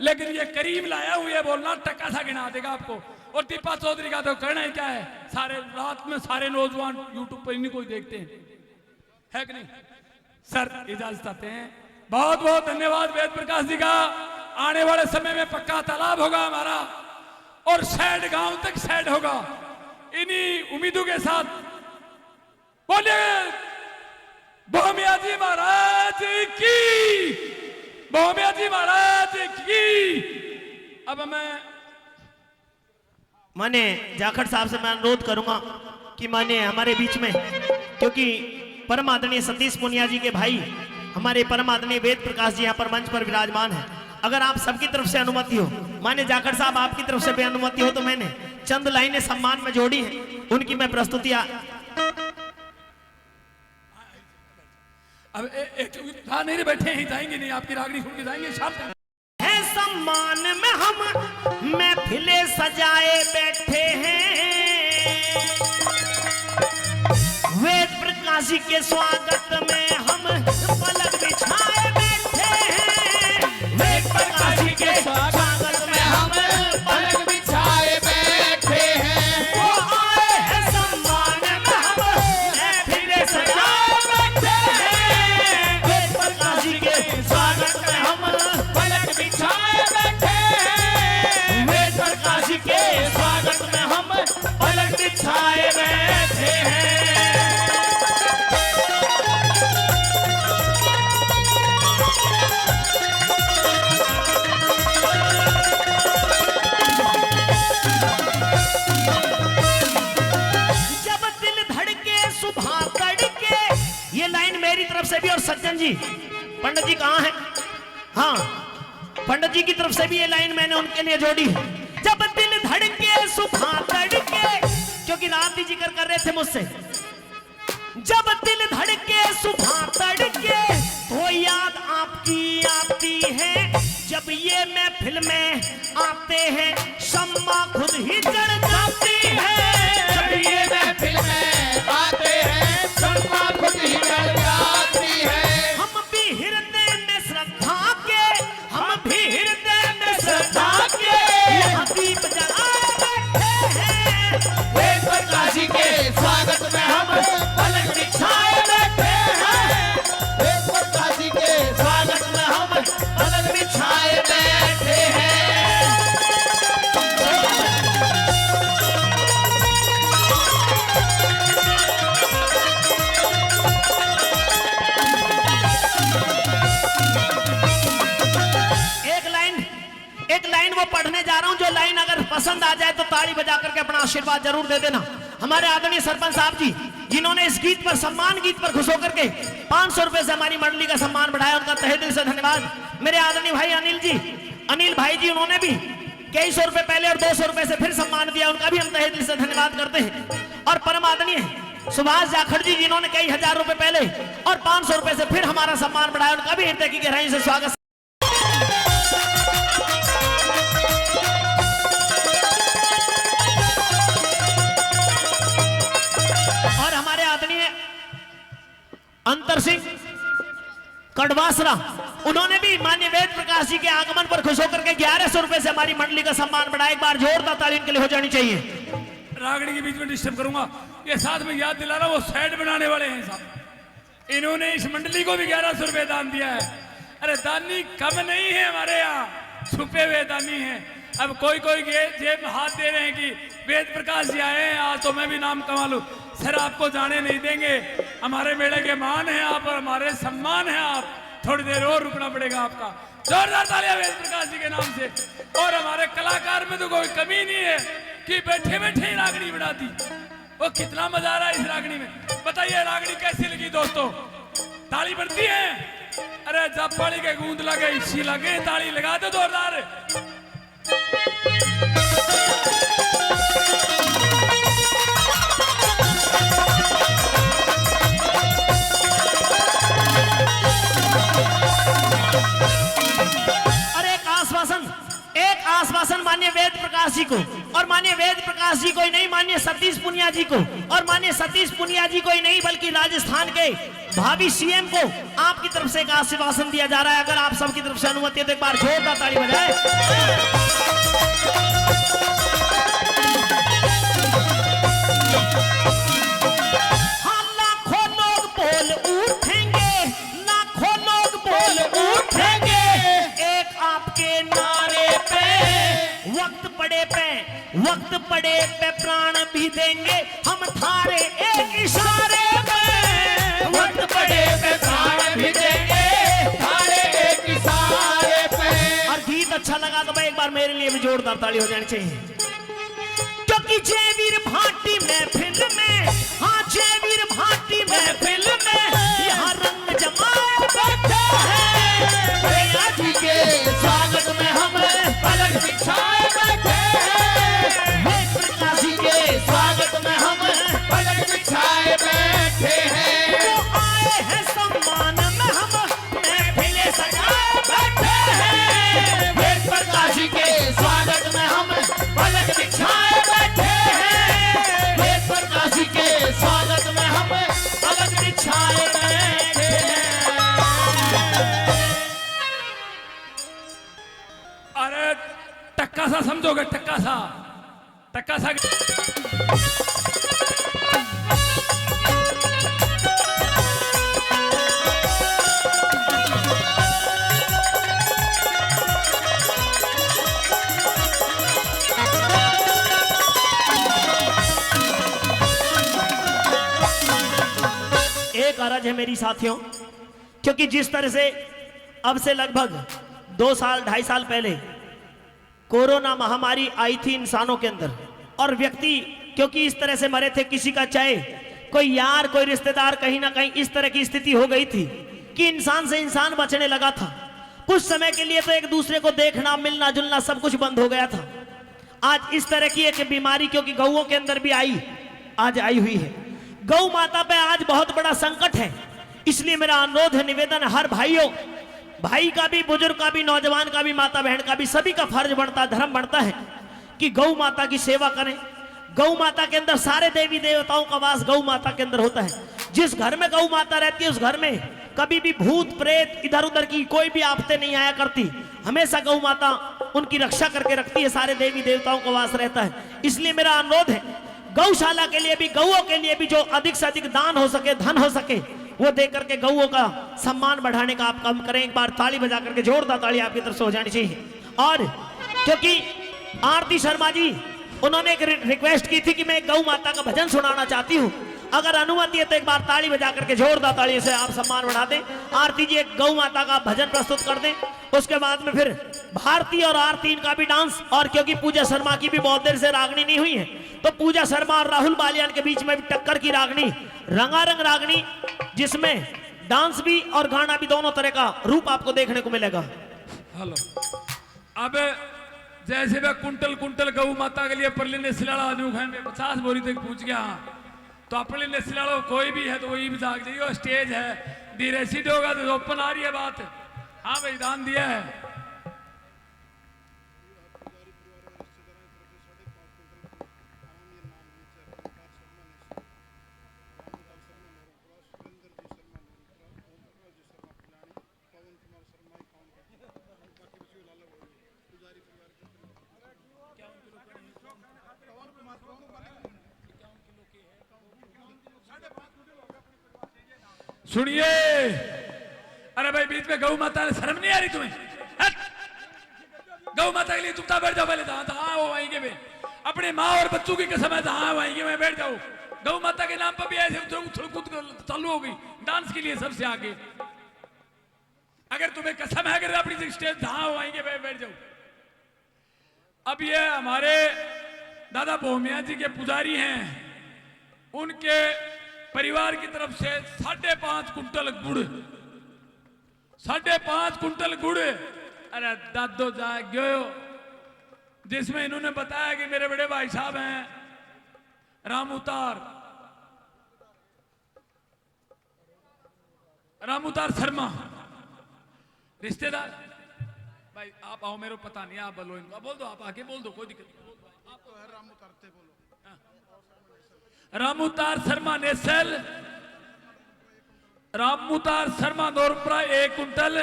लेकिन ये करीब लाया हुआ है, बोलना टक्का सा गिना देगा आपको। और दीपा चौधरी का तो कहना ही क्या है, सारे रात में सारे नौजवान यूट्यूब पर इन्हीं को ही देखते हैं, है कि नहीं। सर इजाजत चाहते हैं, बहुत बहुत धन्यवाद वेद प्रकाश जी का। आने वाले समय में पक्का तालाब होगा हमारा और सैड गांव तक सैड होगा। इन्हीं उम्मीदों के साथ बोलिए भोमिया जी महाराज की, भोमिया जी महाराज की। अब मैं माने जाखड़ साहब से मैं अनुरोध करूंगा कि माने हमारे बीच में, क्योंकि परम आदरणीय सतीश पुनिया जी के भाई हमारे परम आदरणीय वेद प्रकाश जी यहाँ पर मंच पर विराजमान है। अगर आप सबकी तरफ से अनुमति हो, माने जाखड़ साहब आपकी तरफ से भी अनुमति हो, तो मैंने चंद लाइनें सम्मान में जोड़ी है, उनकी मैं प्रस्तुति अब नहीं बैठे ही जाएंगे, नहीं आपकी रागनी सुन के जाएंगे शाम है। सम्मान में हम महफिले सजाए बैठे हैं, वेद प्रकाश जी के स्वागत में हम पलक बिछाए बैठे हैं, वेद प्रकाश जी के स्वागत में हम पलक बिछाए बैठे हैं। वो आए हैं सम्मान में हम महफिले सजाए बैठे हैं, वेद प्रकाश जी के स्वागत में हम पलक बिछाए बैठे हैं, वेद प्रकाश जी के स्वागत में हम पलक बिछाए बैठे हैं। से भी और सज्जन जी, पंडित जी कहाँ हैं? हाँ, पंडित जी की तरफ से भी ये लाइन मैंने उनके लिए जोड़ी है। जब दिल धड़के सुबह तड़के, क्योंकि रात ही जिक्र कर रहे थे मुझसे, जब दिल धड़के सुबह तड़के तो याद आपकी आती है, जब ये महफिल में आते हैं शम्मा खुद ही जल जाती है, जब ये महफिल में आते हैं शम्मा खुद ही जल जाती है। हम भी हृदय में श्रद्धा के, हम भी हृदय में श्रद्धा के यहाँ दीप जलाए बैठे हैं, वेद प्रकाश जी के स्वागत में हम पलक बिछाए बैठे हैं, पढ़ने जा रहा हूं, जो लाइन अगर पसंद आ जाए तो ताली बजा करके अपना आशीर्वाद जरूर दे देना। हमारे आदरणीय सरपंच साहब जी जिन्होंने इस गीत पर, सम्मान गीत पर खुश होकर के 500 रुपए से हमारी मंडली का सम्मान बढ़ाया, उनका तहे दिल से धन्यवाद। मेरे आदरणीय भाई अनिल जी, अनिल भाई जी, उन्होंने भी कई सौ रुपए पहले और 200 रुपए से फिर सम्मान दिया, उनका भी हम तहे दिल से धन्यवाद करते हैं। और परम आदरणीय सुभाष जाखड़ जी जिन्होंने कई हजार रुपए पहले और 500 रुपए से फिर हमारा सम्मान बढ़ाया, उनका भी हृदय की गहराई से स्वागत। और हमारे आदरणीय अंतर सिंह कड़वासरा, उन्होंने भी माननीय वेद प्रकाश जी के आगमन पर खुश होकर के 1100 रुपए से हमारी मंडली का सम्मान बढ़ाया। एक बार जोरदार ताली इनके लिए हो जानी चाहिए। रागड़ी के बीच में डिस्टर्ब करूंगा, ये साथ में याद दिला रहा, वो साइड बनाने वाले हैं साहब, इन्होंने इस मंडली को भी 1100 रुपए दान दिया है। अरे दानी कम नहीं है हमारे यहाँ, छुपे हुए दानी हैं। अब कोई कोई जेब में हाथ दे रहे हैं कि वेद प्रकाश जी आए हैं आज तो मैं भी नाम कमा लूं। सर आपको जाने नहीं देंगे, हमारे मेले के मान हैं आप और हमारे सम्मान हैं आप, थोड़ी देर और रुकना पड़ेगा आपका। जोरदार तालियां वेद प्रकाश जी के नाम से। और हमारे कलाकार में तो कोई कमी नहीं है कि बैठे बैठे ही रागड़ी बना दी। वो कितना मजा आ रहा है इस रागड़ी में, बताइए रागड़ी कैसी लगी दोस्तों? ताली बढ़ती है? अरे जब पाली के गूंद लगे इसी लगे, ताली लगा दो जोरदार। एक आश्वासन माननीय वेद प्रकाश जी को, और माननीय वेद प्रकाश जी को ही नहीं, माननीय सतीश पुनिया जी को, और माननीय सतीश पुनिया जी को ही नहीं बल्कि राजस्थान के भावी सीएम को आपकी तरफ से एक आश्वासन दिया जा रहा है। अगर आप सबकी तरफ से अनुमति है तो एक बार जोरदार ताली बजाएं। हाँ, लाखों लोग बोल उठेंगे, लाखों लोग बोल उठेंगे एक आपके नारे पे, वक्त पड़े पे प्राण भी देंगे हम थारे एक इशारे पे, वक्त पड़े पे प्राण भी देंगे थारे एक इशारे पे। और गीत अच्छा लगा तो भाई एक बार मेरे लिए भी जोरदार ताली हो जानी चाहिए, क्योंकि जयवीर भाटी महफिल में, हाँ जयवीर भाटी महफिल में यहाँ रंग जमाए बैठे हैं, भैया जी के स्वागत में हम पलक बिछाए बैठे हैं, वेद प्रकाश जी के स्वागत में हम पलक बिछाए बैठे हैं, वो आए हैं सम्मान में हम महफिलें सजाए बैठे हैं, वेद प्रकाश जी के स्वागत में हम पलक बिछाए बैठे हैं, वेद प्रकाश जी के स्वागत में हम पलक बिछाए बैठे हैं। अरे टक्का सा समझोगे, टक्का सा, टक्का सा। एक अरज है मेरी साथियों, क्योंकि जिस तरह से अब से लगभग 2 साल 2.5 साल पहले कोरोना महामारी आई थी इंसानों के अंदर, और व्यक्ति क्योंकि इस तरह से मरे थे, किसी का चाहे कोई यार कोई रिश्तेदार कहीं ना कहीं इस तरह की स्थिति हो गई थी कि इंसान से इंसान बचने लगा था। कुछ समय के लिए तो एक दूसरे को देखना, मिलना जुलना सब कुछ बंद हो गया था। आज इस तरह की एक बीमारी क्योंकि गौओं के अंदर भी आज आई हुई है, गौ माता पे आज बहुत बड़ा संकट है। इसलिए मेरा अनुरोध है, निवेदन है, हर भाई का भी, बुजुर्ग का भी, नौजवान का भी, माता बहन का भी, सभी का फर्ज बनता है, धर्म बनता है कि गौ माता की सेवा करें। गौ माता के अंदर सारे देवी देवताओं का वास गौ माता के अंदर होता है। जिस घर में गौ माता रहती है उस घर में कभी भी भूत प्रेत इधर उधर की कोई भी आफतें नहीं आया करती। हमेशा गौ माता उनकी रक्षा करके रखती है, सारे देवी देवताओं का वास रहता है। इसलिए मेरा अनुरोध है, गौशाला के लिए भी, गौओं के लिए भी जो अधिक से अधिक दान हो सके, धन हो सके, वो दे करके गौओं का सम्मान बढ़ाने का आप काम करें। एक बार ताली बजा करके, जोरदार ताली आपकी तरफ से हो जानी चाहिए। और क्योंकि आरती शर्मा जी उन्होंने एक रिक्वेस्ट की थी कि मैं गौ माता का भजन सुनाना चाहती हूँ, अगर अनुमति है तो एक बार ताली बजा करके जोरदार ताली से आप सम्मान बढ़ा दें। आरती जी एक गौ माता का भजन प्रस्तुत कर दें, उसके बाद में फिर भारती और आरती इनका भी डांस। और क्योंकि पूजा शर्मा की भी बहुत देर से रागनी नहीं हुई है, तो पूजा शर्मा और राहुल बालियान के बीच में भी टक्कर की रागनी, रंगारंग रागनी, जिसमें डांस भी और गाना भी दोनों तरह का रूप आपको देखने को मिलेगा। हेलो, अब जैसे मैं कुंटल कुंटल गऊ माता के लिए परली ने सिलाड़ा आदमी खान में 50 बोरी तक पूछ गया, तो अपने ने सिलाड़ो कोई भी है तो वही भी जाग जाइए। स्टेज है, धीरे सीट होगा तो ओपन आ रही है बात। हाँ भाई, दान दिया है। सुनिए, अरे भाई बीच में गौ माता, शर्म नहीं आ रही तुम्हें? गौ माता के लिए चुपचाप बैठ जाओ पहले। हाँ वो वहीं के में अपने माँ और बच्चों की कसम है। हाँ वहीं के में बैठ जाओ। गौ माता के नाम पर भी ऐसे उछल कूद चालू हो गई डांस के लिए सबसे आगे। अगर तुम्हें कसम है, अगर अपनी स्टेज, हाँ वहीं के बैठ जाओ। अब ये हमारे दादा भोमिया जी के पुजारी हैं, उनके परिवार की तरफ से 5.5 कुंटल गुड़, 5.5 कुंटल गुड़, अरे दादो जा गयो, जिसमें इन्होंने बताया कि मेरे बड़े भाई साहब हैं रामउतार शर्मा, रिश्तेदार। भाई आप आओ, मेरे को पता नहीं, आप बोलो इनको, बोल दो, आप आके बोल दो, कोई दिक्कत नहीं। आप तो है रामउतार, बोलो। रामउतार शर्मा नेसल, रामउतार शर्मा नौरपुरा 1 कुंटल।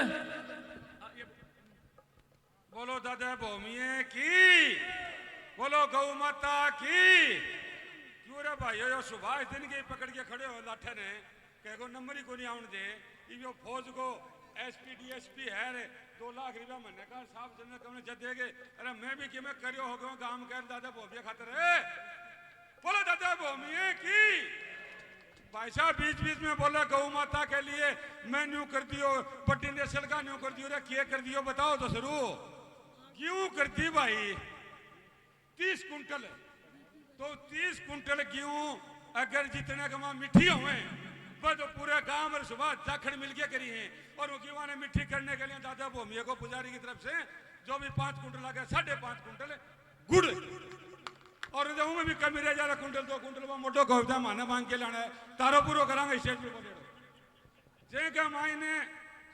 बोलो दादा भूमिये की, बोलो गौ माता की। क्यों रे भाई, यो सुभाष दिन के पकड़ के खड़े हो लाठे ने, कहो नंबर ही को नहीं आउन दे। यो फौज को SP DSP है रे, 2 लाख रुपया महीने का साहब जने कमने जदेगे। अरे मैं भी कि मैं करियो हो गयो काम कर दादा भूमिया खातर है। बोलो दादा भूमिये की। भाई साहब बीच बीच में बोला गौ माता के लिए मैं न्यू कर दियो, पट्टी नेशनल का न्यू कर दियो रे, किए कर दियो बताओ तो शुरू। क्यों करती भाई? 30 कुंटल, तो 30 कुंटल गेहूं अगर जितने कमा मिट्टी हुए वह तो पूरे गांव और सुबह जाखड़ मिलके करी है। और वो गेहूं ने मिट्टी करने के लिए दादा भूमिया को पुजारी की तरफ से जो भी 5 कुंटल आ गया, 5.5 कुंटल गुड़। और में भी कमी रह जा रहा, कुंटल 2 कुंटल मोटो कविता माने मांग के लाना है, तारो पूरा करांगे स्टेज पे बोले। जे का माई ने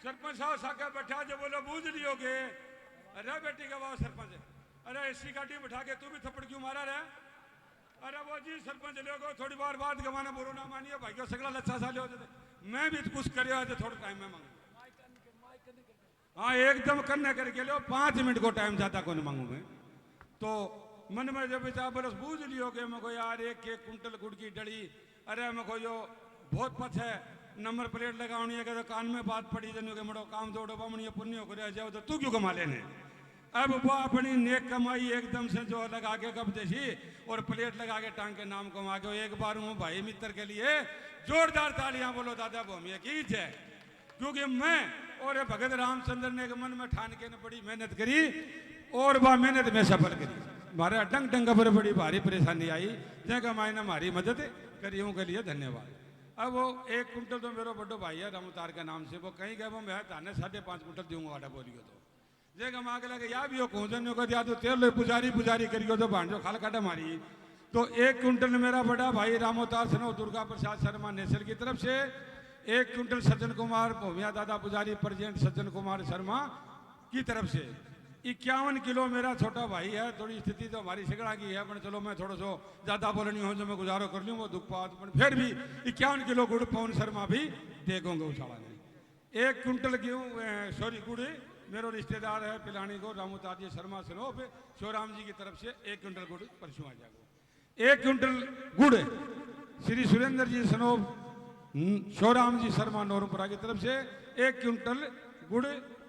सरपंच साहब साके बैठा जो बोलो बूझ लियोगे। अरे बेटी का बाबा सरपंच, अरे ऐसी गाड़ी बैठा के तू भी थप्पड़ क्यों मारा रहा? अरे वो जी सरपंच लोगो थोड़ी बार बात गवाना बोलो ना मानिए भाई को सगला लच्छा साले होते थे। मैं भी कुछ करियो आज थोड़ा टाइम में मांगू। हाँ एकदम करने करके लो, 5 मिनट को टाइम ज्यादा को नहीं मांगू मैं। तो मन में जब बेचा बरस बूझ लियो कि मैं को यार 1 कुंटल गुड़ की डली, अरे मैं को यो बहुत पछ है, नंबर प्लेट लगानी है तो कान में बात पड़ी जन के मड़ो काम दौड़ो बामणी पुण्य हो जाओ तो तू क्यों कमा लेने। अब वो अपनी नेक कमाई एकदम से जो लगा के कब देसी और प्लेट लगा के टांग के नाम कमा के एक बार हूँ भाई मित्र के लिए जोरदार तालियां बोलो दादा भूमिया की जय। क्योंकि मैं और भगत रामचंद्र ने मन में ठान के बड़ी मेहनत करी और वह मेहनत में सफल करी। हमारे डंग डंग पर बड़ी भारी परेशानी आई, जगह मायने हमारी मदद करी के लिए धन्यवाद। अब वो 1 कुंटल तो मेरा बड़ो भाई है रामउतार के नाम से, वो कहीं गए वो मैं थाने 5.5 कुंटल दूंगा आटा बोलियो तो जगह मांग लगे या भी हो पहुंचन को दिया तो तेल पुजारी पुजारी करियो तो भांजो खाल काटा मारी। तो 1 कुंटल मेरा बड़ा भाई रामउतार सनो दुर्गा प्रसाद शर्मा नेसर की तरफ से, 1 कुंटल सज्जन कुमार भोमिया दादा पुजारी प्रेसिडेंट सज्जन कुमार शर्मा की तरफ से। 51 किलो मेरा छोटा भाई है, थोड़ी स्थिति तो हमारी सिगड़ा की है पर चलो मैं थोड़ा सो ज्यादा बोलनी हो जो मैं गुजारो कर लूँ वो दुख पात, पर फिर भी 51 किलो गुड़ पवन शर्मा भी देखो गौशाला ने। 1 कुंटल गेहूँ सॉरी गुड़ मेरो रिश्तेदार है पिलानी को रामउतार जी शर्मा सनोप शिवराम जी की तरफ से 1 कुंटल गुड़ परसों आ जाएगा। 1 कुंटल गुड़ श्री सुरेंद्र जी सनोप शिवराम जी शर्मा नौरपुरा की तरफ से, 1 कुंटल गुड़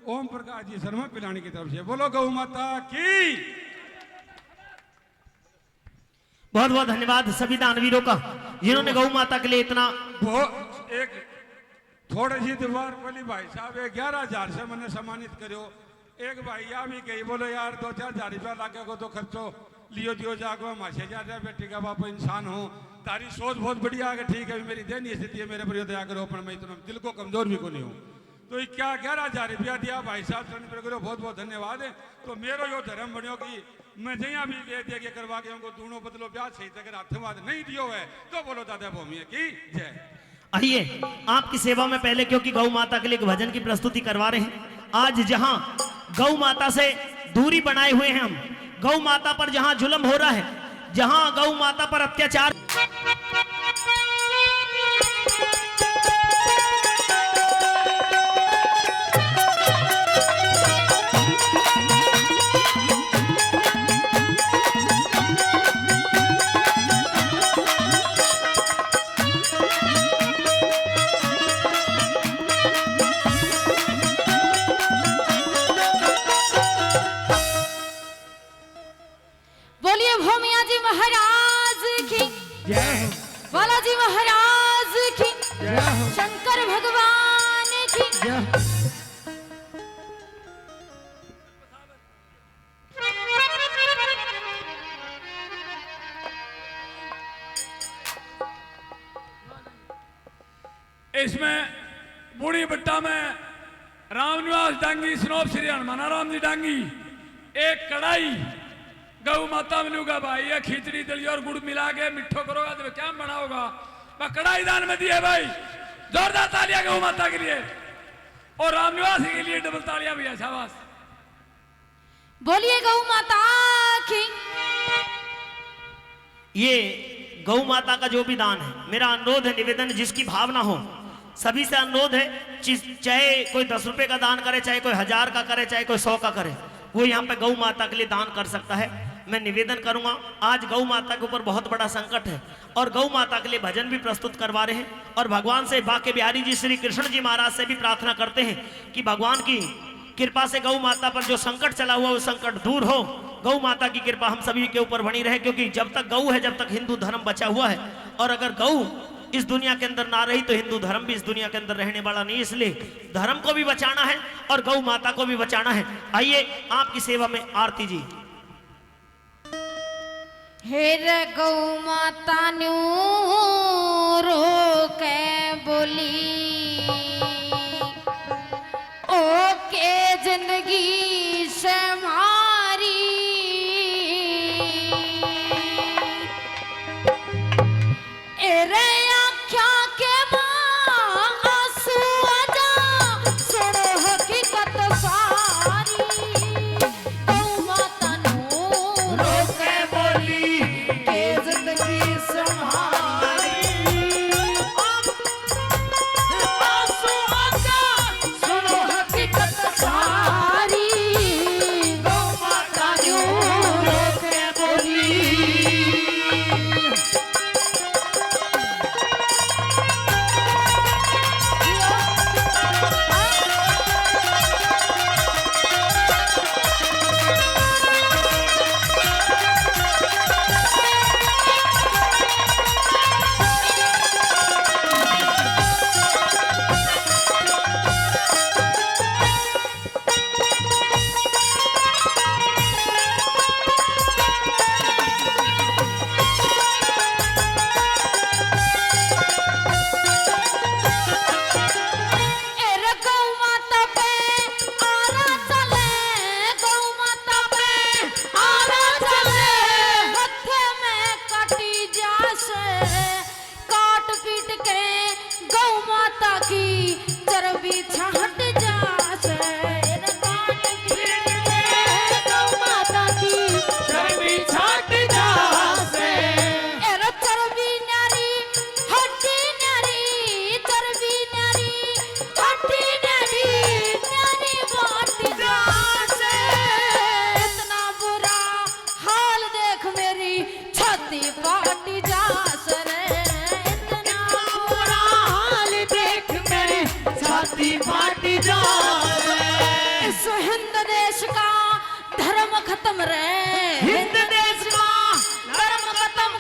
ओम प्रकाश जी शर्मा पिलानी की तरफ से। बोलो गौ माता की। बहुत बहुत धन्यवाद सभी दानवीरों का जिन्होंने गौ माता के लिए इतना। वो एक थोड़ी सी दीवार बोली भाई साहब 11,000 से मैंने सम्मानित करो। एक भाई या भी कही बोलो यार 2-4,000 रुपया लागे को तो खर्चो लियो दियो जागो मासे जा रहे बेटी का बाप इंसान हो तारी सोच बहुत बढ़िया है ठीक है मेरी दैनीय स्थिति है मेरे पर दया करो पर मैं इतना दिल को कमजोर भी को नहीं हूँ तो क्या 11,000 रुपया दिया भाई साहब चरण करो बहुत बहुत धन्यवाद है। तो मेरो यो धर्म बनो कि मैं जहाँ भी ले दे के करवा के उनको दूनो बदलो ब्याज सही अगर हाथवाद नहीं दियो है तो बोलो दादा भूमि की जय। आइए आपकी सेवा में पहले क्योंकि गौ माता के लिए एक भजन की प्रस्तुति करवा रहे हैं। आज जहां गौ माता से दूरी बनाए हुए हैं हम, गौ माता पर जहां जुल्म हो रहा है, जहां गौ माता पर अत्याचार महाराज की बालाजी महाराज की शंकर भगवान की इसमें बूढ़ी भट्टा में रामनिवास डांगी स्नोप श्री हनुमान राम जी डांगी एक कढ़ाई गौ माता मिलूंगा भाई ये खिचड़ी दलिया और गुड़ मिला के मिठो करोगा तो क्या बनाओगा मैं कढ़ाई दान में दिए भाई जोरदार तालियां गौ माता के लिए और रामनिवास के लिए डबल तालियां भी है शाबाश। बोलिए गौ माता की। ये गौ माता का जो भी दान है मेरा अनुरोध है निवेदन जिसकी भावना हो सभी से अनुरोध है चाहे कोई 10 रुपए का दान करे चाहे कोई 1000 का करे चाहे कोई 100 का करे वो यहाँ पे गौ माता के लिए दान कर सकता है। मैं निवेदन करूंगा आज गौ माता के ऊपर बहुत बड़ा संकट है और गौ माता के लिए भजन भी प्रस्तुत करवा रहे हैं और भगवान से बाके बिहारी जी श्री कृष्ण जी महाराज से भी प्रार्थना करते हैं कि भगवान की कृपा से गौ माता पर जो संकट चला हुआ वो संकट दूर हो। गौ माता की कृपा हम सभी के ऊपर बनी रहे क्योंकि जब तक गौ है जब तक हिंदू धर्म बचा हुआ है और अगर गौ इस दुनिया के अंदर ना रही तो हिंदू धर्म भी इस दुनिया के अंदर रहने वाला नहीं। इसलिए धर्म को भी बचाना है और गौ माता को भी बचाना है। आइए आपकी सेवा में आरती जी। हेर गौ माता न्यू रो के बोली ओ के जिंदगी से मारी एरे आख्या के मां आंसू आजा सुनो हकीकत सारी गौ माता न्यू रो के बोली के जिंदगी संभारी आंसू आजा सुनो हकीकत सारी गौ माता न्यू रो के बोली। इस हिंद देश का धर्म खत्म रे हिंद देश का धर्म खत्म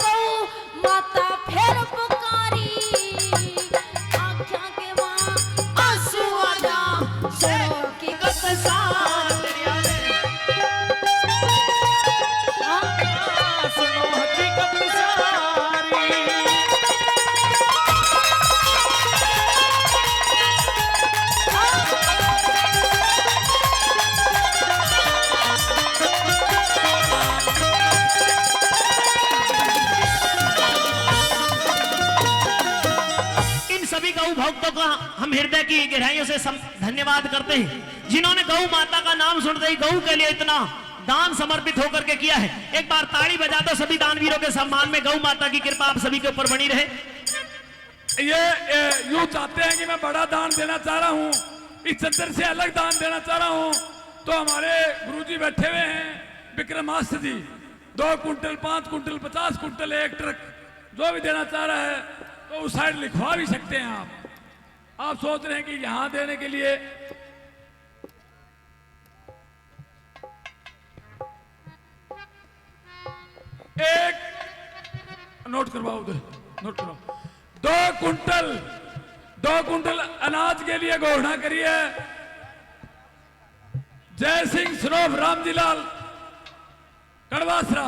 सारी सुनो हकीकत सारी। इन सभी गौ भक्तों का हम हृदय की गहराइयों से धन्यवाद करते हैं, जिन्होंने गौ माता का नाम सुनते ही गौ के लिए इतना दान समर्पित होकर के किया है। एक बार ताली बजा दो सभी दानवीरों के सम्मान में। गौ माता की कृपा आप सभी के ऊपर बनी रहे। ये यूं चाहते हैं कि मैं बड़ा दान देना चाह रहा हूं, इस चंद्र से अलग दान देना चाह रहा हूं, तो हमारे गुरुजी बैठे हुए हैं विक्रमास्त्र जी, 2 कुंटल 5 कुंटल 50 कुंटल 1 ट्रक जो भी देना चाह रहा है तो उस साइड लिखवा भी सकते हैं आप सोच रहे हैं कि यहां देने के लिए एक नोट करवाओ, उधर नोट करवाओ, 2 कुंटल अनाज के लिए घोषणा करिए जय सिंह सरोफ रामजीलाल कड़वासरा,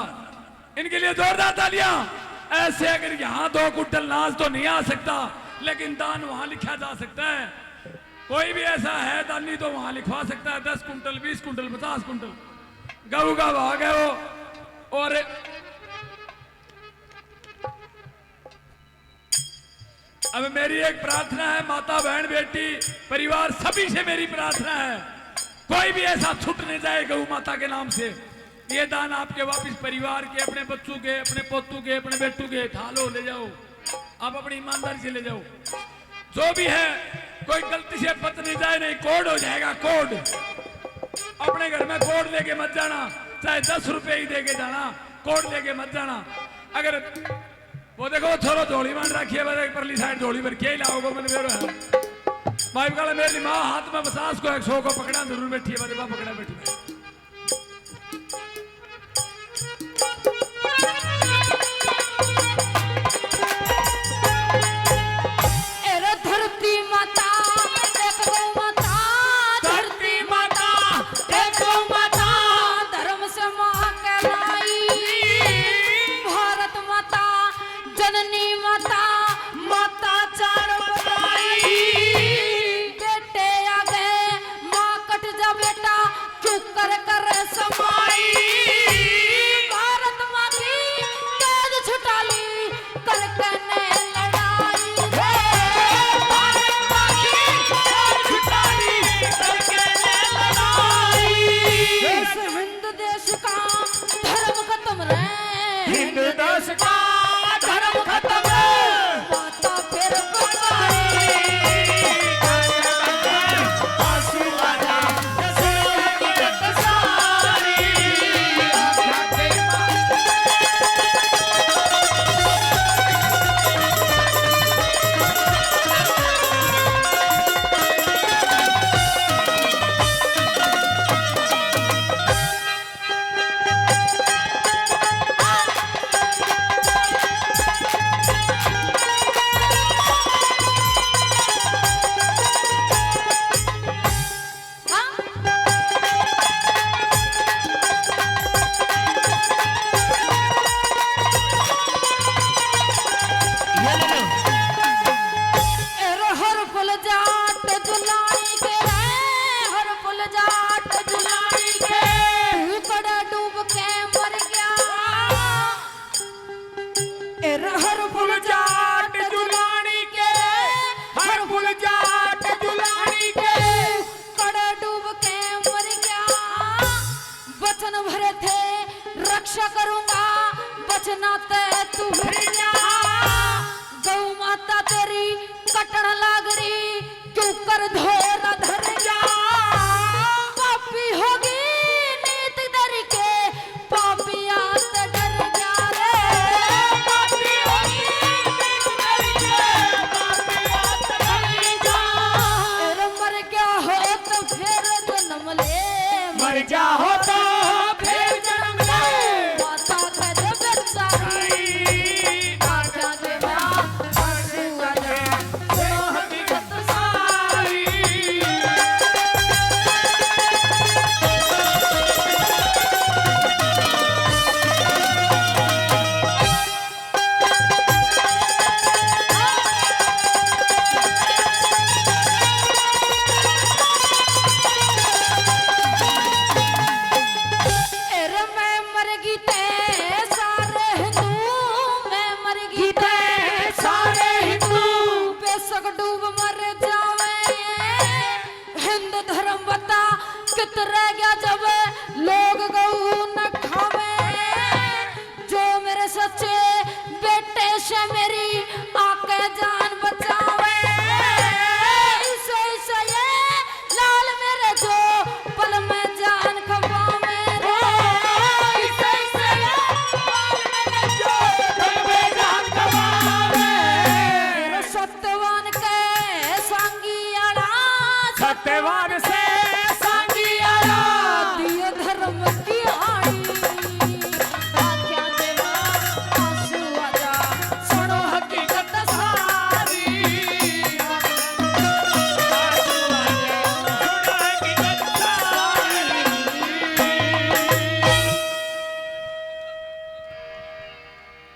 इनके लिए जोरदार तालियां। ऐसे अगर यहां 2 कुंटल अनाज तो नहीं आ सकता, लेकिन दान वहां लिखा जा सकता है। कोई भी ऐसा है दानी तो वहां लिखवा सकता है, 10 कुंटल 20 कुंटल 50 कुंटल गऊ का भाग है वो। और अब मेरी एक प्रार्थना है, माता बहन बेटी परिवार सभी से मेरी प्रार्थना है, कोई भी ऐसा छूट नहीं जाए गौ माता के नाम से। ये दान आपके वापिस परिवार के, अपने बच्चों के, अपने पोतों के, अपने बेटों के थालो ले जाओ, आप अपनी ईमानदारी से ले जाओ। जो भी है कोई गलती से बच नहीं जाए, नहीं कोड हो जाएगा कोड। अपने घर में कोड लेके मत जाना, चाहे 10 रुपए ही देके जाना, कोड लेके मत जाना। अगर वो देखो छोरो झोली मान रखिए, परली साइड झोली भर के लाओगे मैंने भाई का मेरी माँ हाथ में 50 को 100 को पकड़ा जरूर बैठी है, मेरे पकड़ा बैठी है। रक्षा करूंगा बचना ते तू भर जा। गौ माता तेरी कटण लागरी क्यों कर धोरा धर जा। पापी होगी नीत डर के पापिया ते डर जा रे। पापी होगी नीत डर के पापिया ते डर जा। तेरे मर गया हो तो फिर जन्म ले, मर जा हो तो कित रह गया जब लोग गऊ न खावे, जो मेरे सच्चे बेटे से मेरी आके जान बचावे। इसे इसे ये लाल मेरे जो पल में जान खपावे रे, इसे इसे ये लाल मेरे जो पल में जान खपावे। मेरे सत्यवान के सांगियाड़ा, सत्यवान से सांगियाड़ा दियो धर्म की आड़ी। आख्या देवा आंसू आजा सुनो हकीकत सारी।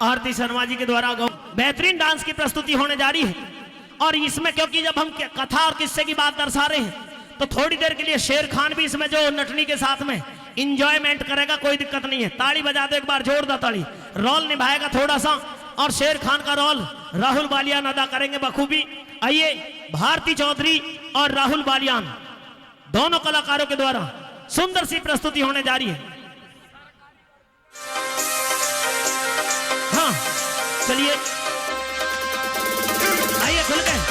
आरती शर्मा जी के द्वारा बेहतरीन डांस की प्रस्तुति होने जा रही है। और इसमें क्योंकि जब हम कथा और किस्से की बात दर्शा रहे हैं तो थोड़ी देर के लिए शेर खान भी इसमें जो नटनी के साथ में इंजॉयमेंट करेगा, कोई दिक्कत नहीं है। ताली बजा दो एक बार, जोरदार ताली। रोल निभाएगा थोड़ा सा, और शेर खान का रोल राहुल बालियान अदा करेंगे बखूबी। आइए, भारती चौधरी और राहुल बालियान दोनों कलाकारों के द्वारा सुंदर सी प्रस्तुति होने जा रही है। हाँ चलिए, आइए खुल के।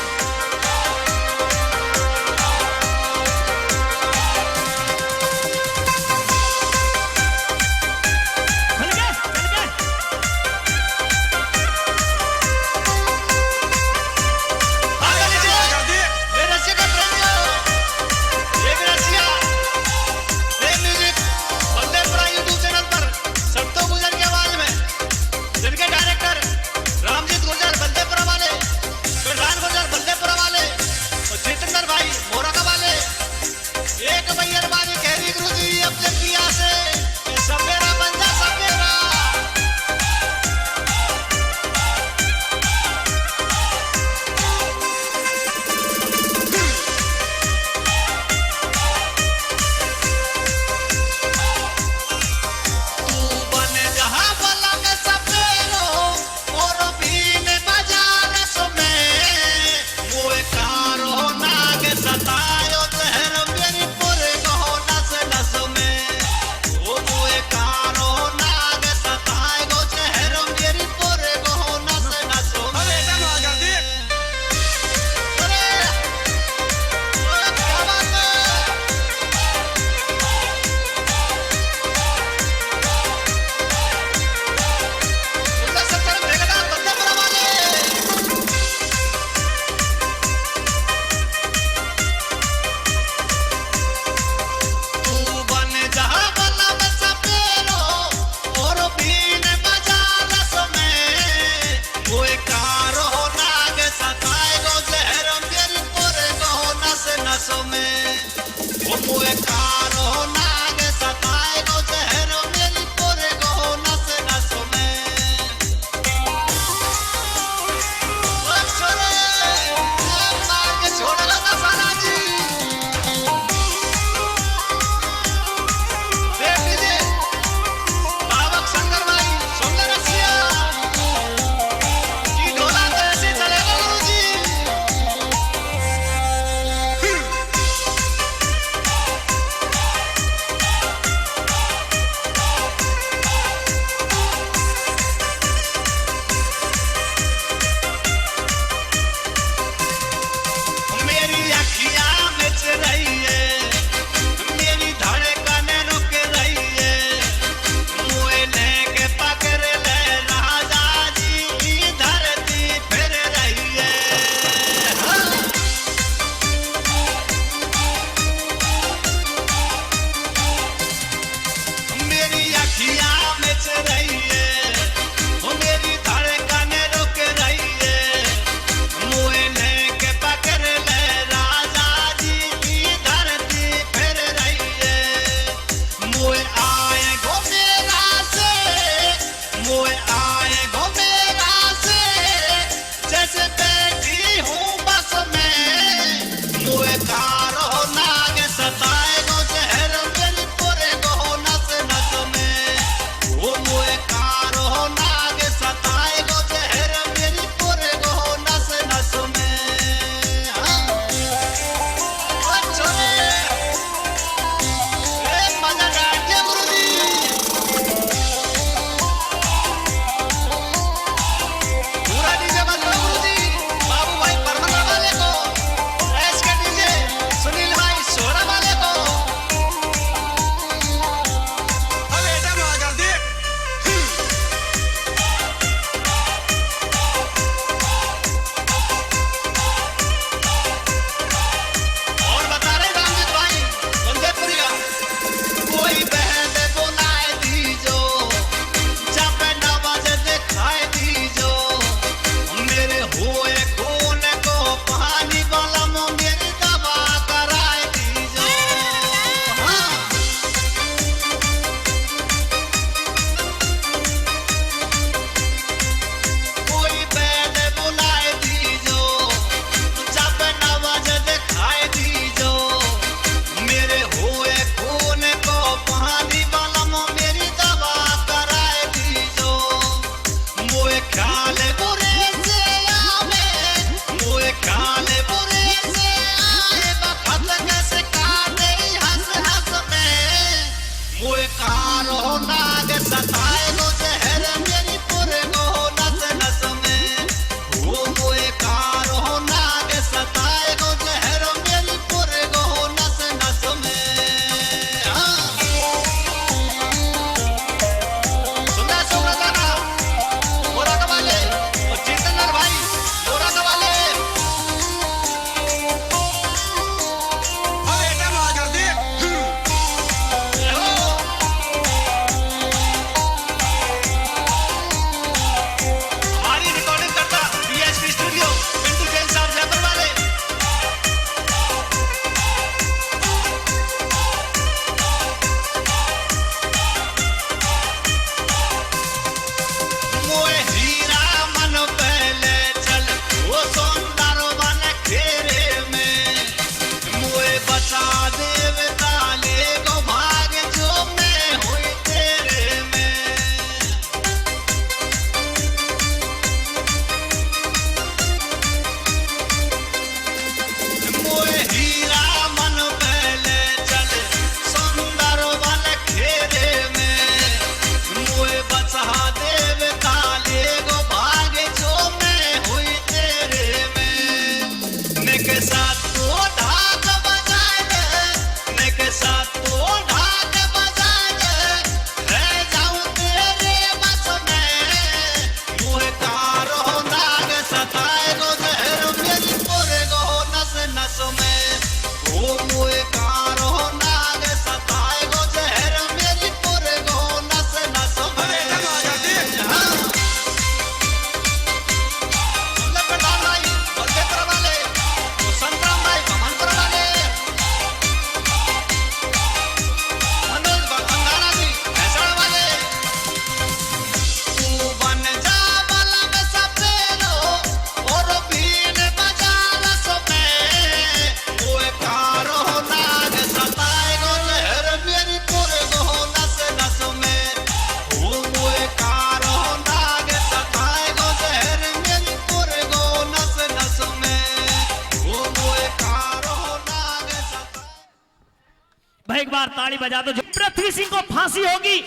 भाई एक बार ताली बजा दो। पृथ्वी सिंह को फांसी होगी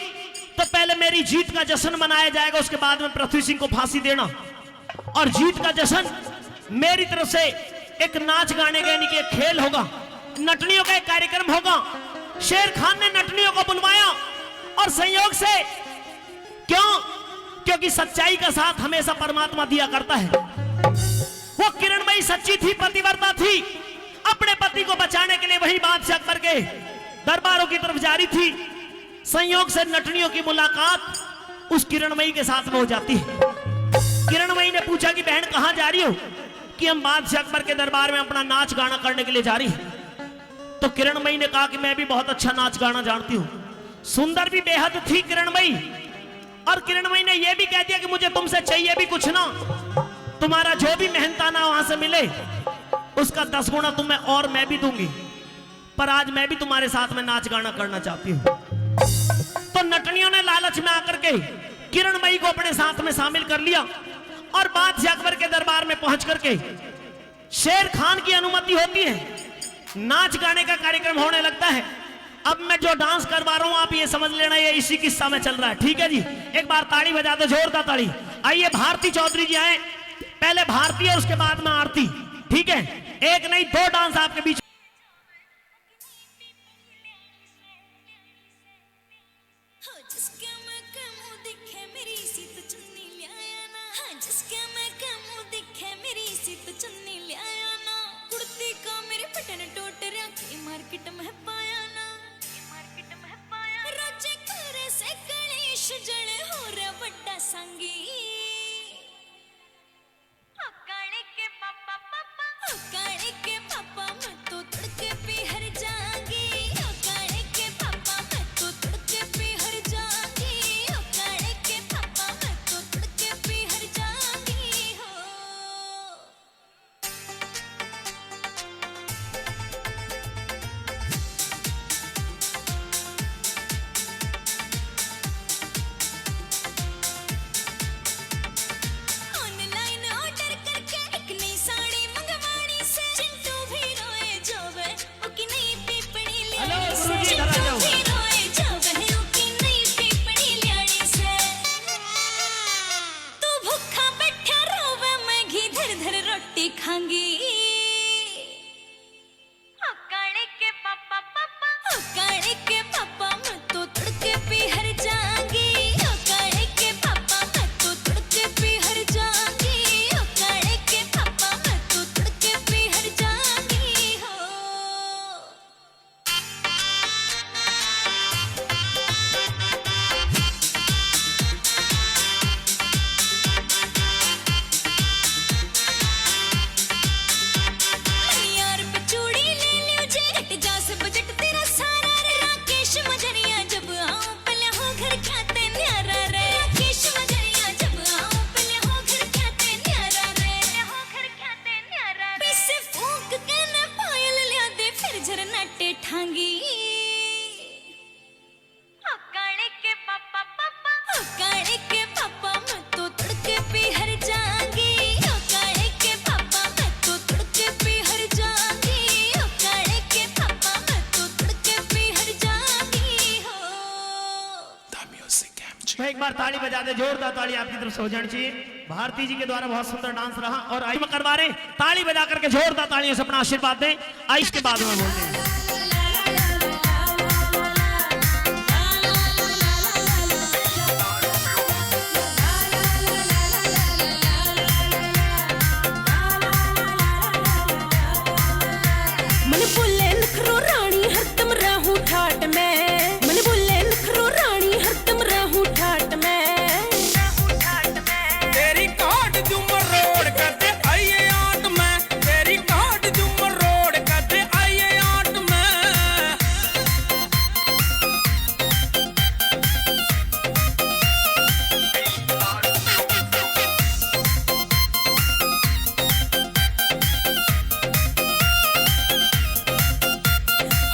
तो पहले मेरी जीत का जश्न मनाया जाएगा, उसके बाद में पृथ्वी सिंह को फांसी देना। और जीत का जश्न मेरी तरफ से एक नाच गाने का यानी कि एक खेल होगा, नटनियों का एक कार्यक्रम होगा। शेर खान ने नटनियों को बुलवाया और संयोग से, क्यों? क्योंकि सच्चाई का साथ हमेशा परमात्मा दिया करता है। वो किरणमयी सच्ची थी, पतिव्रता थी, अपने पति को बचाने के लिए वही बादशाह अकबर के दरबारों की तरफ जा रही थी। संयोग से नटनियों की मुलाकात उस किरणमयी के साथ में हो जाती है। किरणमयी ने पूछा कि बहन कहां जा रही हो? कि हम बादशाह अकबर के दरबार में अपना नाच गाना करने के लिए जा रही है। तो किरणमयी ने कहा कि मैं भी बहुत अच्छा नाच गाना जानती हूं। सुंदर भी बेहद थी किरणमयी, और किरणमयी ने यह भी कह दिया कि मुझे तुमसे चाहिए भी कुछ ना, तुम्हारा जो भी मेहनताना वहां से मिले उसका 10 गुना तुम्हें और मैं भी दूंगी, पर आज मैं भी तुम्हारे साथ में नाच गाना करना चाहती हूं। तो नटनियों ने लालच में आकर के किरणमयी को अपने साथ में शामिल कर लिया और बादशाह अकबर के दरबार में पहुंच करके शेर खान की अनुमति होती है, नाच गाने का कार्यक्रम होने लगता है। अब मैं जो डांस करवा रहा हूं आप ये समझ लेना ये इसी किस्सा में चल रहा है, ठीक है जी। एक बार ताड़ी बजा दो, जोरदार ताड़ी। आइए भारती चौधरी जी आए, पहले भारती और उसके बाद में आरती, ठीक है। एक नहीं 2 डांस आपके बीच। मार्केट में पाया ना, मार्केट में पाया रोजे करे से गणेश जड़े हो रे बड़ा संगी। काले के पापा पापा, काले के पापा मैं तो तड़के पे हर जाऊंगी। काले के पापा मैं तो तड़के पे हर जाऊंगी। काले के पापा मैं तो तड़के पे हर जाऊंगी हो। एक बार ताली बजा दे, जोरदार ताली आपकी तरफ से हो जानी चाहिए। भारती जी के द्वारा बहुत सुंदर डांस रहा और आइए करवा रहे, ताली बजा करके जोरदार तालियों से अपना आशीर्वाद दें। आइस के बाद में बोलते हैं। मन बोले नखरो रानी हरदम रहूं ठाट में, मन बोले नखरो रानी हरदम रहूं ठाट में। तेरी काट जुमर रोड करते आइए आट में, तेरी काट जुमर रोड करते आइए आट में।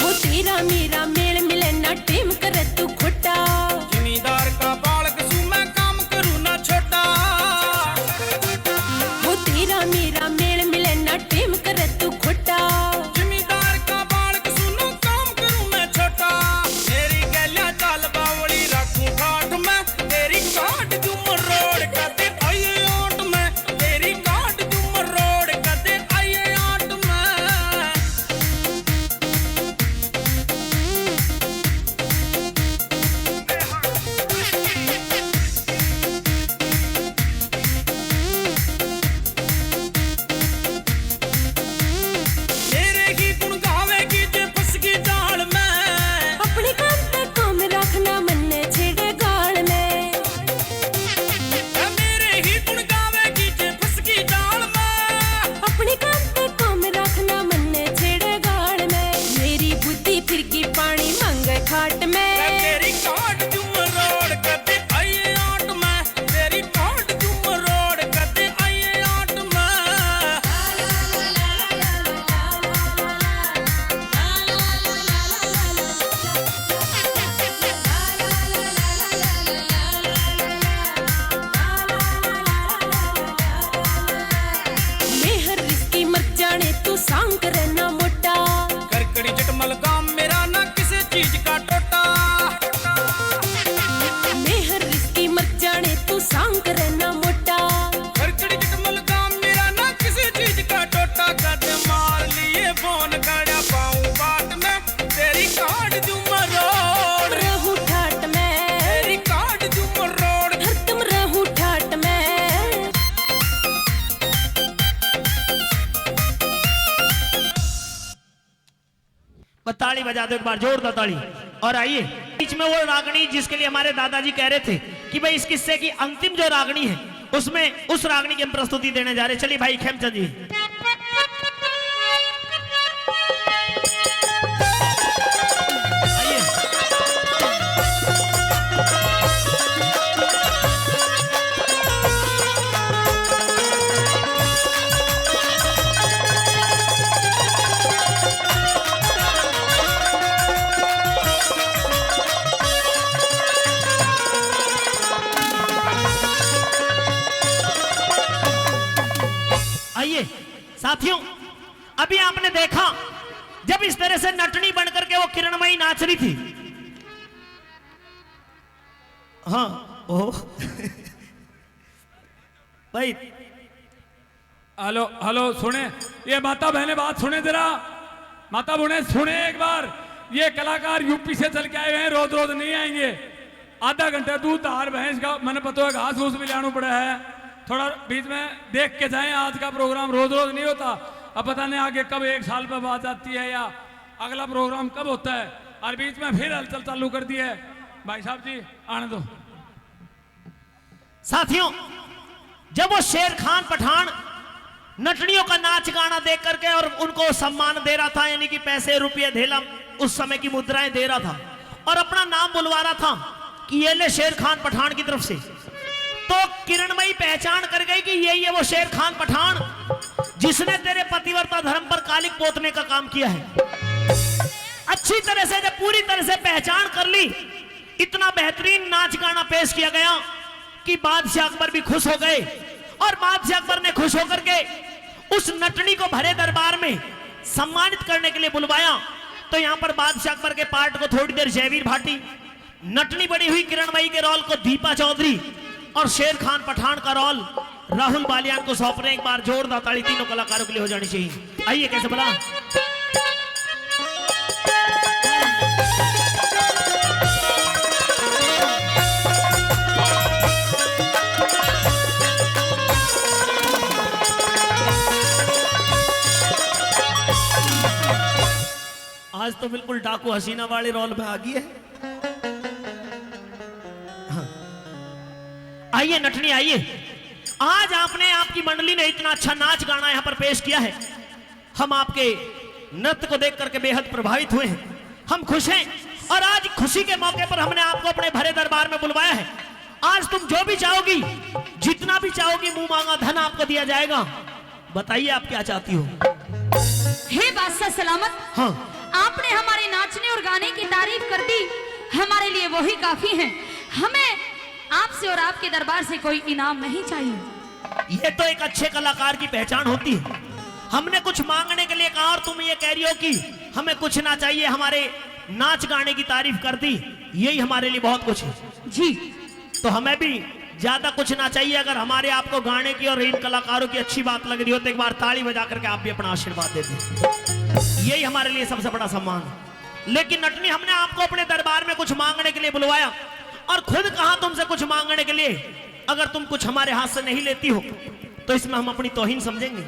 हो तेरा मेरा मेल मिले ना टेम करे तू खोटा। जिमीदार का बालक सू मैं काम करूँ ना छोटा। हो तेरा मेरा मेल मिले ना टेम करे तू खोटा। जिमीदार का बालक सुनो काम करूँ मैं छोटा। बस ताली बजा दो एक बार, जोरदार ताली। और आइए बीच में वो रागनी जिसके लिए हमारे दादाजी कह रहे थे कि भाई इस किस्से की अंतिम जो रागनी है उसमें उस रागनी की हम प्रस्तुति देने जा रहे। चलिए भाई खेमचंद जी। आइए साथियों, अभी आपने देखा जब इस तरह से नटनी बनकर के वो किरणमयी नाच रही थी। हाँ ओह भाई हेलो हेलो, सुने ये माता बहने बात सुने जरा, माता बहने सुने एक बार। ये कलाकार यूपी से चल के आए हैं, रोज रोज नहीं आएंगे। आधा घंटा दूध धार भैंस का मैंने पता है घास फूस भी लाना पड़ा है, थोड़ा बीच में देख के जाएं। आज का प्रोग्राम रोज रोज नहीं होता, अब पता नहीं आगे कब 1 साल पर बात आती है या अगला प्रोग्राम कब होता है, और बीच में फिर हलचल चालू कर दी है। भाई साहब जी आने दो। साथियों, जब वो शेर खान पठान नटनियों का नाच गाना देख करके और उनको सम्मान दे रहा था, यानी कि पैसे रुपये धेला उस समय की मुद्राएं दे रहा था और अपना नाम बुलवा रहा था कि ये ले शेर खान पठान की तरफ से, तो किरणमयी पहचान कर गई कि यही है वो शेर खान पठान जिसने तेरे पतिव्रता धर्म पर कालिक पोतने का काम किया है। अच्छी तरह से जब पूरी तरह से पहचान कर ली, इतना बेहतरीन नाच गाना पेश किया गया कि बादशाह अकबर भी खुश हो गए। और बादशाह अकबर ने खुश होकर के उस नटनी को भरे दरबार में सम्मानित करने के लिए बुलवाया। तो यहां पर बादशाह अकबर के पार्ट को थोड़ी देर जयवीर भाटी, नटनी बनी हुई किरणमयी के रोल को दीपा चौधरी और शेर खान पठान का रोल राहुल बालियान को सौंप रहे हैं। एक बार जोरदार ताली तीनों कलाकारों के लिए हो जानी चाहिए। आइए कैसे बोला। आज तो बिल्कुल डाकू हसीना वाले रोल में आ गई है। हाँ। आइए नटनी आइए, आज आपने आपकी मंडली ने इतना अच्छा नाच गाना यहां पर पेश किया है, हम आपके नृत्य को देख करके बेहद प्रभावित हुए हैं, हम खुश हैं। और आज खुशी के मौके पर हमने आपको अपने भरे दरबार में बुलवाया है। आज तुम जो भी चाहोगी, जितना भी चाहोगी, मुंह मांगा धन आपको दिया जाएगा। बताइए आप क्या चाहती हो। हे बादशाह सलामत, हाँ, आपने हमारे नाचने और गाने की तारीफ कर दी, हमारे लिए वही काफी है। हमें आपसे और आपके दरबार से कोई इनाम नहीं चाहिए। ये तो एक अच्छे कलाकार की पहचान होती है। हमने कुछ मांगने के लिए कहा और तुम ये कह रही हो कि हमें कुछ ना चाहिए, हमारे नाच गाने की तारीफ कर दी, यही हमारे लिए बहुत कुछ है। जी, तो हमें भी ज्यादा कुछ ना चाहिए। अगर हमारे आपको गाने की और इन कलाकारों की अच्छी बात लग रही हो तो एक बार ताली बजा करके आप भी अपना आशीर्वाद दे दें, यही हमारे लिए सबसे बड़ा सम्मान है। लेकिन नटनी, हमने आपको अपने दरबार में कुछ मांगने के लिए बुलवाया और खुद कहा तुमसे कुछ मांगने के लिए। अगर तुम कुछ हमारे हाथ से नहीं लेती हो तो इसमें हम अपनी तौहीन समझेंगे।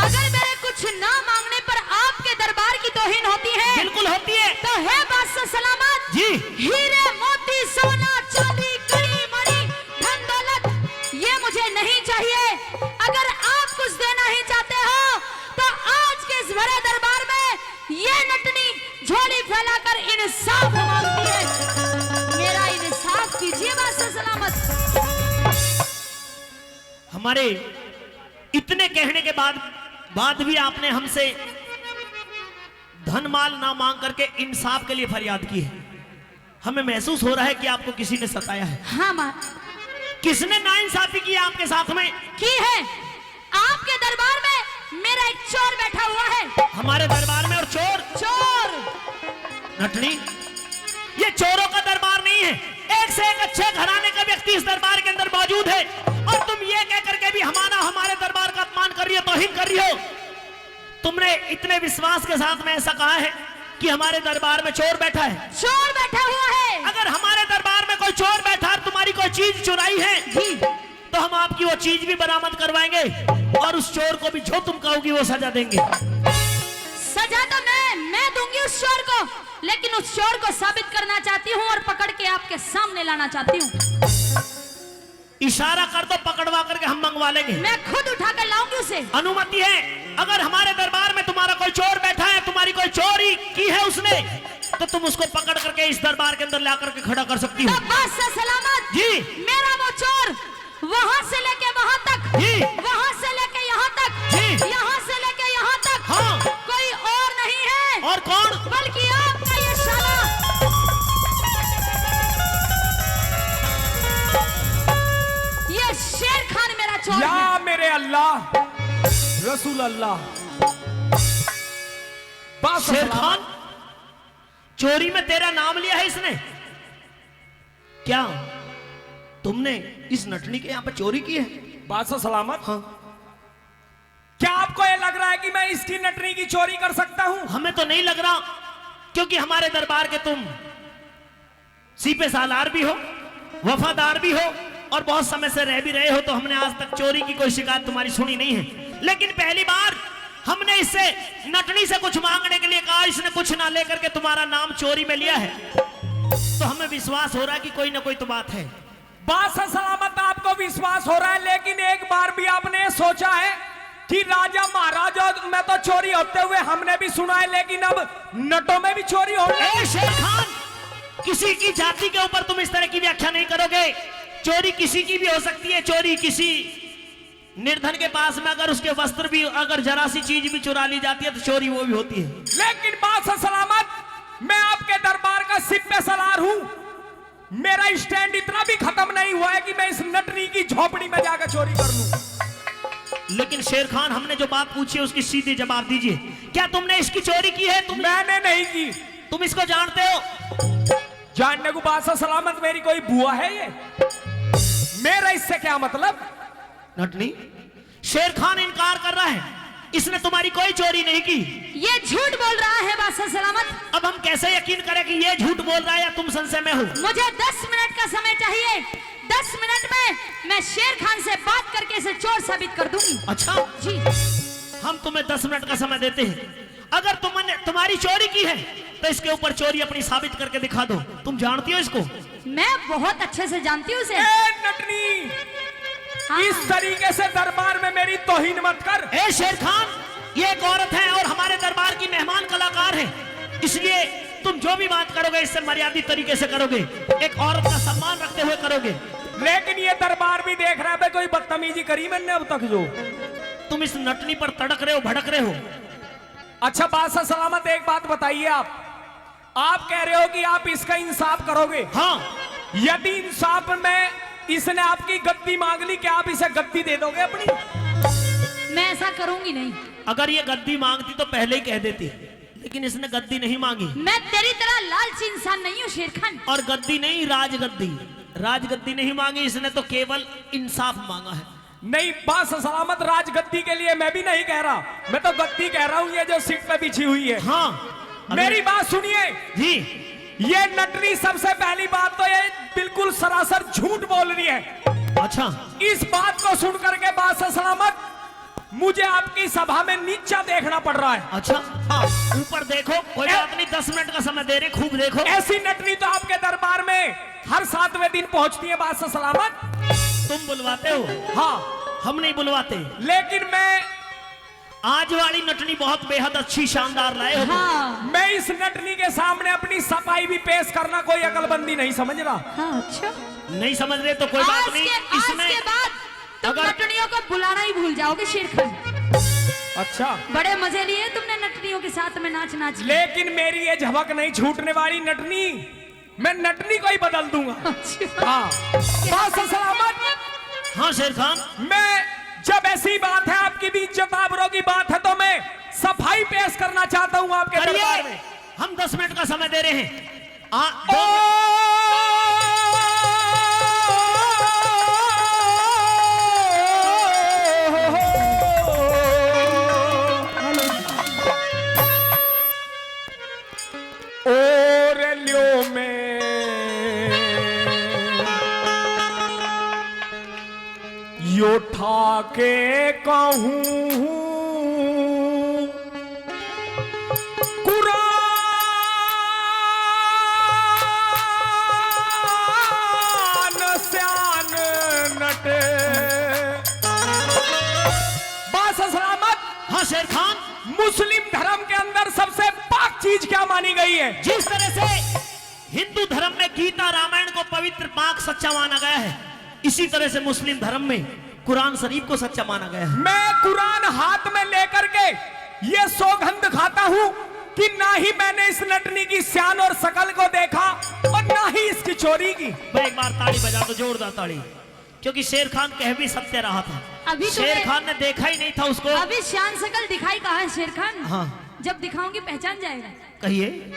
अगर मेरे कुछ ना मांगने पर आपके दरबार की तौहीन होती है? बिल्कुल होती है। तो है बादशाह सलामत जी, हीरे मोती सोना चांदी कड़ी मणि धन दौलत ये मुझे नहीं चाहिए। अगर आप कुछ देना ही चाहते हो तो आज के इस भरे दरबार में ये नटनी झोली फैलाकर इंसाफ मांगती है। मेरा इंसाफ कीजिए बादशाह सलामत। हमारे इतने कहने के बाद भी आपने हमसे धन माल ना मांग करके इंसाफ के लिए फरियाद की है। हमें महसूस हो रहा है कि आपको किसी ने सताया है। हाँ मां। किसने नाइंसाफी की आपके साथ में? की है। आपके दरबार में मेरा एक चोर बैठा हुआ है। हमारे दरबार में? और चोर? चोर नटनी, ये चोरों का दरबार नहीं है, एक से एक अच्छे घराने का व्यक्ति इस दरबार के अंदर मौजूद है और तुम ये कह करके भी हमारे दरबार का अपमान कर रही हो, तौहीन कर रही हो। तुमने इतने विश्वास के साथ में ऐसा कहा है कि हमारे दरबार में चोर बैठा है। चोर बैठा हुआ है। अगर हमारे दरबार में कोई चोर बैठा है, तुम्हारी कोई चीज चुराई है जी, तो हम आपकी वो चीज भी बरामद करवाएंगे और उस चोर को भी जो तुम कहोगी वो सजा देंगे। सजा तो मैं दूंगी उस चोर लेकिन उस चोर को साबित करना चाहती हूँ और पकड़ के आपके सामने लाना चाहती हूँ। इशारा कर दो, पकड़वा करके हम मंगवा लेंगे। मैं खुद उठा कर लाऊंगी उसे। अनुमति है? अगर हमारे दरबार में तुम्हारा कोई चोर बैठा है, तुम्हारी कोई चोरी की है उसने, तो तुम उसको पकड़ करके इस दरबार के अंदर ला करके खड़ा कर सकती हो। बस से सलामत जी। मेरा वो चोर वहां से लेके वहां तक, जी। वहां से लेके यहाँ तक, जी। यहाँ से लेके यहाँ तक, हाँ। कोई और नहीं है। और कौन? बल्कि आपका ये शाला। ये शेर खान मेरा चोर या है। मेरे अल्लाह रसूल अल्लाह। शेर खान, चोरी में तेरा नाम लिया है इसने? क्या तुमने इस नटनी के यहाँ पर चोरी की है? बादशाह सलामत। हाँ। क्या आपको ये लग रहा है कि मैं इसकी नटनी की चोरी कर सकता हूं? हमें तो नहीं लग रहा, क्योंकि हमारे दरबार के तुम सीपे सालार भी हो, वफादार भी हो और बहुत समय से रह भी रहे हो, तो हमने आज तक चोरी की कोई शिकायत तुम्हारी सुनी नहीं है। लेकिन पहली बार हमने इससे नटनी से कुछ मांगने के लिए कहा, इसने कुछ ना लेकर के तुम्हारा नाम चोरी में लिया है, तो हमें विश्वास हो रहा है कि कोई ना कोई तो बात है। बादशाह सलामत, आपको विश्वास हो रहा है, लेकिन एक बार भी आपने सोचा है कि राजा महाराजा में तो चोरी होते हुए हमने भी सुना है, लेकिन अब नटों में भी चोरी हो रही है? शेर खान, किसी की जाति के ऊपर तुम इस तरह की व्याख्या नहीं करोगे। चोरी किसी की भी हो सकती है। चोरी किसी निर्धन के पास में अगर उसके वस्त्र भी, अगर जरा सी चीज भी चुरा ली जाती है तो चोरी वो भी होती है। लेकिन बादशाह सलामत, मैं आपके दरबार का सिपे सलार हूं। मेरा स्टैंड इतना भी खत्म नहीं हुआ है कि मैं इस नटनी की झोपड़ी में जाकर चोरी कर लूं। लेकिन शेर खान, हमने जो बात पूछी है उसकी सीधे जवाब दीजिए। क्या तुमने इसकी चोरी की है? मैंने नहीं की। तुम इसको जानते हो? जानने को बादशाह सलामत मेरी कोई बुआ है ये? मेरा इससे क्या मतलब? नटनी, शेर खान इनकार कर रहा है, इसने तुम्हारी कोई चोरी नहीं की। ये झूठ बोल रहा है बादशाह सलामत। अब हम कैसे यकीन करें कि ये झूठ बोल रहा है या तुम संशय में हो? मुझे 10 मिनट का समय चाहिए। 10 मिनट में मैं शेर खान से बात करके इसे चोर साबित कर दूंगी। अच्छा जी। हम तुम्हें 10 मिनट का समय देते हैं। अगर तुमने तुम्हारी चोरी की है तो इसके ऊपर चोरी अपनी साबित करके दिखा दो। तुम जानती हो इसको? मैं बहुत अच्छे से जानती हूँ उसे। नटनी, हाँ। इस तरीके से दरबार में मेरी तौहीन मत कर। ए शेर खान, ये एक औरत है और हमारे दरबार की मेहमान कलाकार है, इसलिए तुम जो भी बात करोगे इससे मर्यादित तरीके से करोगे, एक औरत का सम्मान रखते हुए करोगे। लेकिन ये दरबार भी देख रहा है, कोई बदतमीजी करी मैंने अब तक? जो तुम इस नटनी पर तड़क रहे हो, भड़क रहे हो। अच्छा बादशाह सलामत, एक बात बताइए, आप कह रहे हो कि आप इसका इंसाफ करोगे? हाँ। यदि इंसाफ में इसने आपकी गद्दी मांग ली, क्या आप इसे गद्दी दे दोगे अपनी? मैं ऐसा करूंगी नहीं। अगर ये गद्दी मांगती तो पहले ही कह देती, लेकिन इसने गद्दी नहीं मांगी। मैं तेरी तरह लालची इंसान नहीं हूँ शेर खान। और गद्दी नहीं, राजगद्दी, राजगद्दी नहीं मांगी इसने, तो केवल इंसाफ मांगा है। नहीं बादशाह सलामत, राजगद्दी के लिए मैं भी नहीं कह रहा, मैं तो गद्दी कह रहा हूँ ये जो सीट पे बिछी हुई है। हाँ। मेरी बात सुनिए जी। ये नटनी सबसे पहली बात तो ये बिल्कुल सरासर झूठ बोल रही है। अच्छा। इस बात को सुन करके बादशाह सलामत, मुझे आपकी सभा में नीचा देखना पड़ रहा है। अच्छा। हाँ, ऊपर देखो, कोई बात नहीं, 10 मिनट का समय दे रहे, खूब देखो। ऐसी नटनी तो आपके दरबार में हर 7वें दिन पहुंचती है बादशाह सलामत। तुम बुलवाते हो? हाँ। हम नहीं बुलवाते। लेकिन मैं आज वाली नटनी बहुत बेहद अच्छी, शानदार लाए हो। हाँ। मैं इस नटनी के सामने अपनी सफाई भी पेश करना कोई अकलबंदी नहीं समझ रहा। हाँ, अच्छा। नहीं समझ रहे तो कोई बात नहीं। इसमें आज के बाद तुम नटनियों को बुलाना ही भूल जाओगे शेर खान। अच्छा। बड़े मजे लिए तुमने नटनियों के साथ में नाच नाच। लेकिन मेरी ये झपक नहीं छूटने वाली नटनी, मैं नटनी को ही बदल दूंगा। अच्छा। हाँ। बादशाह सलामत। हाँ शेर खान, मैं जब ऐसी बात है, आपकी भी इज्जत आबरू की बात है, तो मैं सफाई पेश करना चाहता हूं आपके दरबार में। हम 10 मिनट का समय दे रहे हैं। और लियो में यो ठाके कुरान मुस्लिम धर्म के अंदर सबसे पाक चीज क्या मानी गई है? जिस तरह से हिंदू धर्म में गीता रामायण को पवित्र पाक सच्चा माना गया है, इसी तरह से मुस्लिम धर्म में कुरान शरीफ को सच्चा माना गया है। मैं कुरान हाथ में लेकर के ये सौगंध खाता हूं कि ना ही मैंने इस नटनी की शान और शकल को देखा और ना ही इसकी चोरी की। भाई एक बार ताली बजा दो, जोरदार ताली, क्योंकि शेर खान कह भी सत्य रहा था। अभी शेर खान ने देखा ही नहीं था उसको। अभी शान शकल दिखाई कहा है शेर खान? हाँ, जब दिखाऊंगी पहचान जाएगा। कहिए।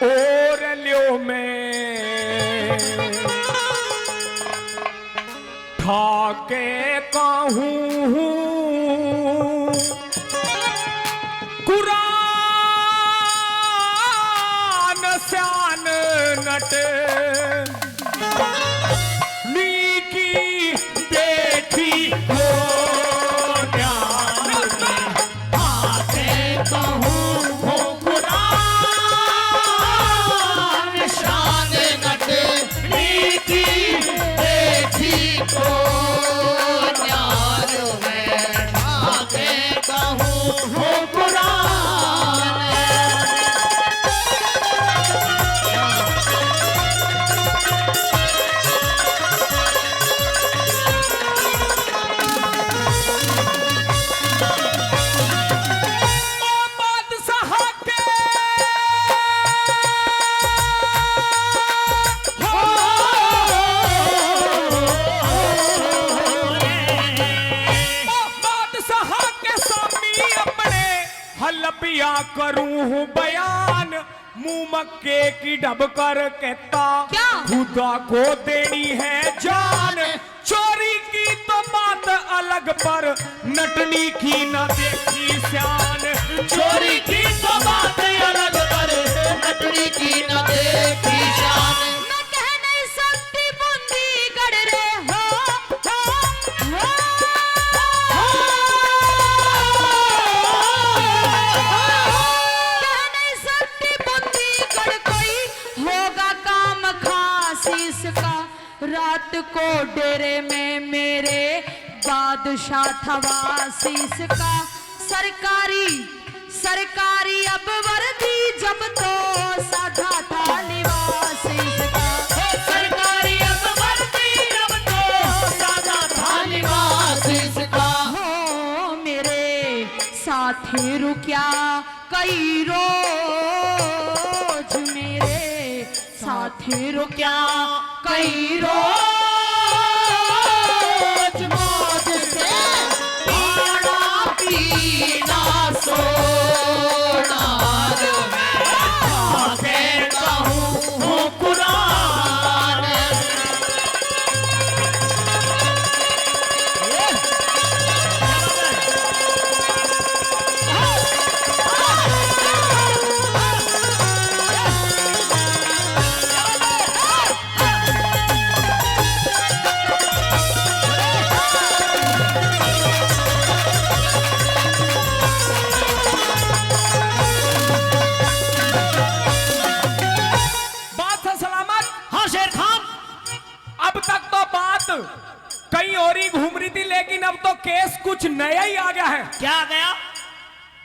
और लियो में ठाके कहूं कुरान श्यान नट नीकी देखी हो करूं बयान मुंह मक्के की ढब कर कहता क्या? खुदा को देनी है जान। चोरी की तो बात अलग पर नटनी की न देखी शान। चोरी की तो बात अलग पर नटनी की न देखी शान। मैं कह नहीं सकती बूंदी गढ़ रे हो। रात को डेरे में मेरे बादशाह था वासीस का। सरकारी अब वर्दी जब तो साधा था निवासीस का। सरकारी अब वर्दी जब तो साधा था निवासीस का। हो मेरे साथी रुकिया कई रोज, मेरे साथी रुकिया कई रोज, मौज से खाना पीना सोना रो मैं कहूँ कुरान। कहीं और ही घूम रही थी, लेकिन अब तो केस कुछ नया ही आ गया है। क्या आ गया?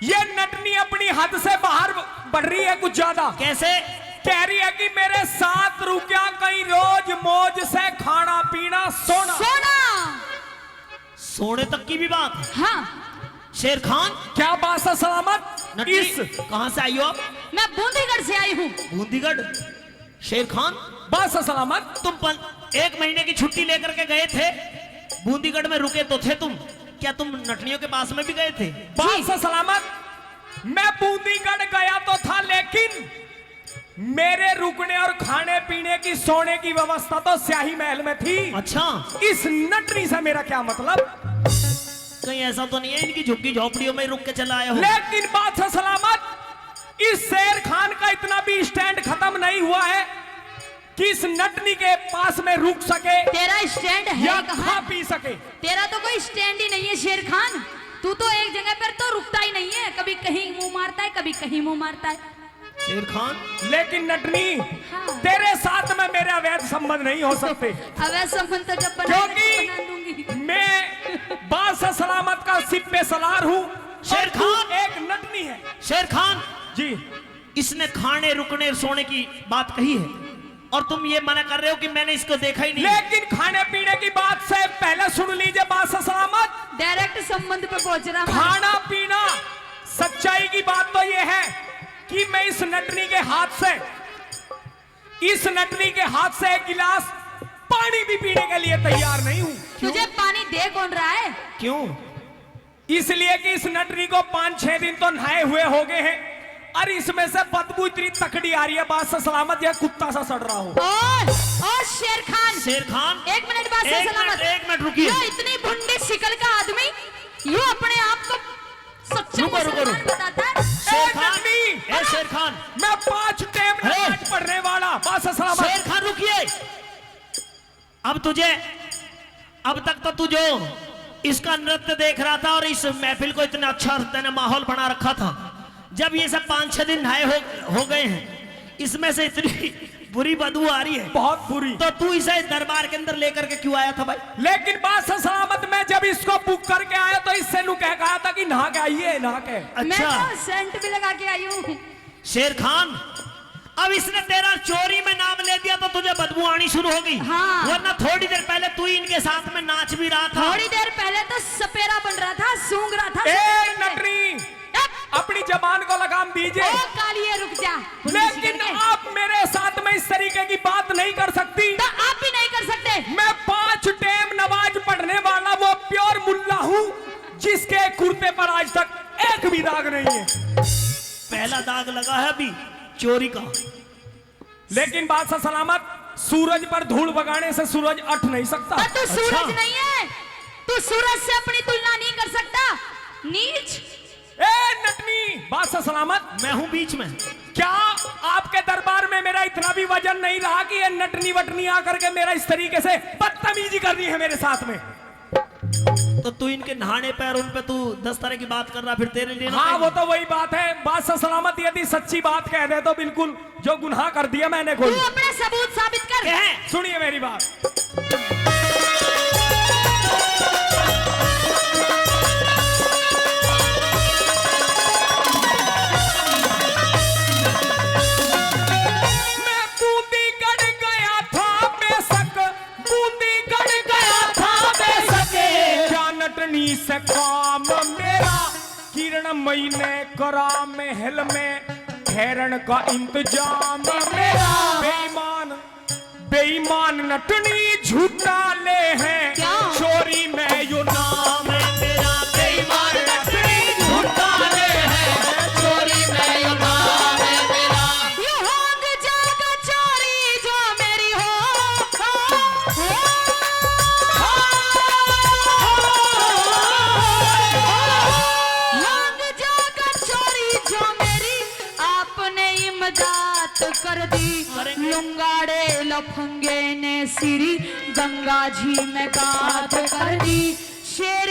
ये नटनी अपनी हद से बाहर बढ़ रही है कुछ ज्यादा। कैसे? कह रही है कि मेरे साथ रुकिया कहीं रोज, मौज से खाना पीना सोना। सोने तक की भी बात? हाँ। शेर खान, क्या बात है सलामत? कहां से आई हो आप? मैं बूंदीगढ़ से आई हूँ। बूंदीगढ़? शेर खान, बात है सलामत? तुम 1 महीने की छुट्टी लेकर के गए थे, बूंदीगढ़ में रुके तो थे तुम, क्या तुम नटनियों के पास में भी गए थे? बात से सलामत, मैं बूंदीगढ़ गया तो था, लेकिन मेरे रुकने और खाने पीने की सोने की व्यवस्था तो स्याही महल में थी। अच्छा, इस नटनी से मेरा क्या मतलब? कहीं ऐसा तो नहीं है इनकी झुग्गी झोपड़ियों में रुक के चला आया हो? लेकिन बात से सलामत, इस शेर खान का इतना भी स्टैंड खत्म नहीं हुआ है कि इस नटनी के पास में रुक सके। तेरा स्टैंड है या कहाँ? खा पी सके। तेरा तो कोई स्टैंड ही नहीं है शेर खान। तू तो एक जगह पर तो रुकता ही नहीं है, कभी कहीं मुंह मारता है, कभी कहीं मुंह मारता है। शेर खान, लेकिन नटनी, हाँ। तेरे साथ में मेरे अवैध संबंध नहीं हो सकते। अवैध संबंध तो जब बना क्योंकि मैं बादशाह सलामत का सिप पे सलार हूँ शेर तू खान। एक नटनी है। शेर खान जी इसने खाने रुकने सोने की बात कही है और तुम ये मना कर रहे हो कि मैंने इसको देखा ही नहीं। लेकिन खाने पीने की बात से पहले सुन लीजिए बात से सलामत। डायरेक्ट संबंध पे पहुंच रहा हूं। खाना पीना सच्चाई की बात तो ये है कि मैं इस नटनी के हाथ से एक गिलास पानी भी पीने के लिए तैयार नहीं हूं। तुझे पानी दे कौन रहा है? क्यों? इसलिए कि इस नटनी को 5-6 दिन तो नहाए हुए हो गए हैं और इसमें से बदबू इतनी तकड़ी आ रही है बात से सलामत या कुत्ता सा सड़ रहा हो। और शेर खान, शेर खान 1 मिनट बात से सलामत। 1 मिनट रुकिए। ये इतनी भुंडी शिकल का आदमी ये अपने आप को सच्चा रुको, रुको, मुसलमान रुको। बताता है। शेर खान, शेर खान, मैं 5 टाइम नमाज पढ़ने वाला बात से सलामत। शेर खान रुकिए। अब तक तो तू जो इसका नृत्य देख रहा था और इस महफिल को इतना अच्छा तेने माहौल बना रखा था, जब ये सब 5-6 दिन नहाए हो गए हैं, इसमें से इतनी बुरी बदबू आ रही है, बहुत बुरी, तो तू इसे दरबार के अंदर लेकर के क्यों आया था भाई? लेकिन बात से सलामत मैं जब इसको बुक करके आया तो इससे नु कहा था कि नहा के आइए, नहा के। मैं अच्छा तो सेंट भी लगा के आई हूँ। शेर खान, अब इसने तेरा चोरी में नाम ले दिया तो तुझे बदबू आनी शुरू होगी। हाँ। वरना थोड़ी देर पहले तू इनके साथ में नाच भी रहा था। थोड़ी देर पहले तो सपेरा बन रहा था, सूंघ रहा था। ए नटनी, अपनी जबान को लगाम दीजिए। ओ कालिए रुक जा। लेकिन आप मेरे साथ में इस तरीके की बात नहीं कर सकती। तो आप भी नहीं कर सकते। मैं 5 टाइम नमाज पढ़ने वाला वो प्योर मुल्ला हूँ जिसके कुर्ते पर आज तक एक भी दाग नहीं है। पहला दाग लगा है अभी चोरी का। लेकिन बात से सलामत, सूरज पर धूल बगाने से सूरज उठ नहीं सकता। पर तू सूरज नहीं है, तू सूरज से अपनी तुलना नहीं कर सकता, नीच। ए नटनी, बात से सलामत, मैं हूं बीच में। क्या आपके दरबार में मेरा इतना भी वजन नहीं रहा कि ये नटनी वटनी आकर के मेरा इस तरीके से बदतमीजी करनी है मेरे साथ में? तो तू इनके नहाने पर उन पे तू 10 तरह की बात कर रहा, फिर तेरे लिए हाँ वो तो वही बात है। बात से सलामत यदि सच्ची बात कह दे तो बिल्कुल जो गुनाह कर दिया मैंने कोई। तू अपने सबूत साबित कर। सुनिए मेरी बात। से काम मेरा किरण मई ने करा महल में ठहरन का इंतजाम मेरा। बेईमान नटनी झूठा ले है चोरी में यो नाम मेरा। बेईमान नटनी झूठा ले है चोरी में यो नाम मेरा। यू होंग जागा चोरी जो मेरी हो। कर दी लुंगाड़े लफंगे ने सिरी गंगा जी में गात कर दी। शेर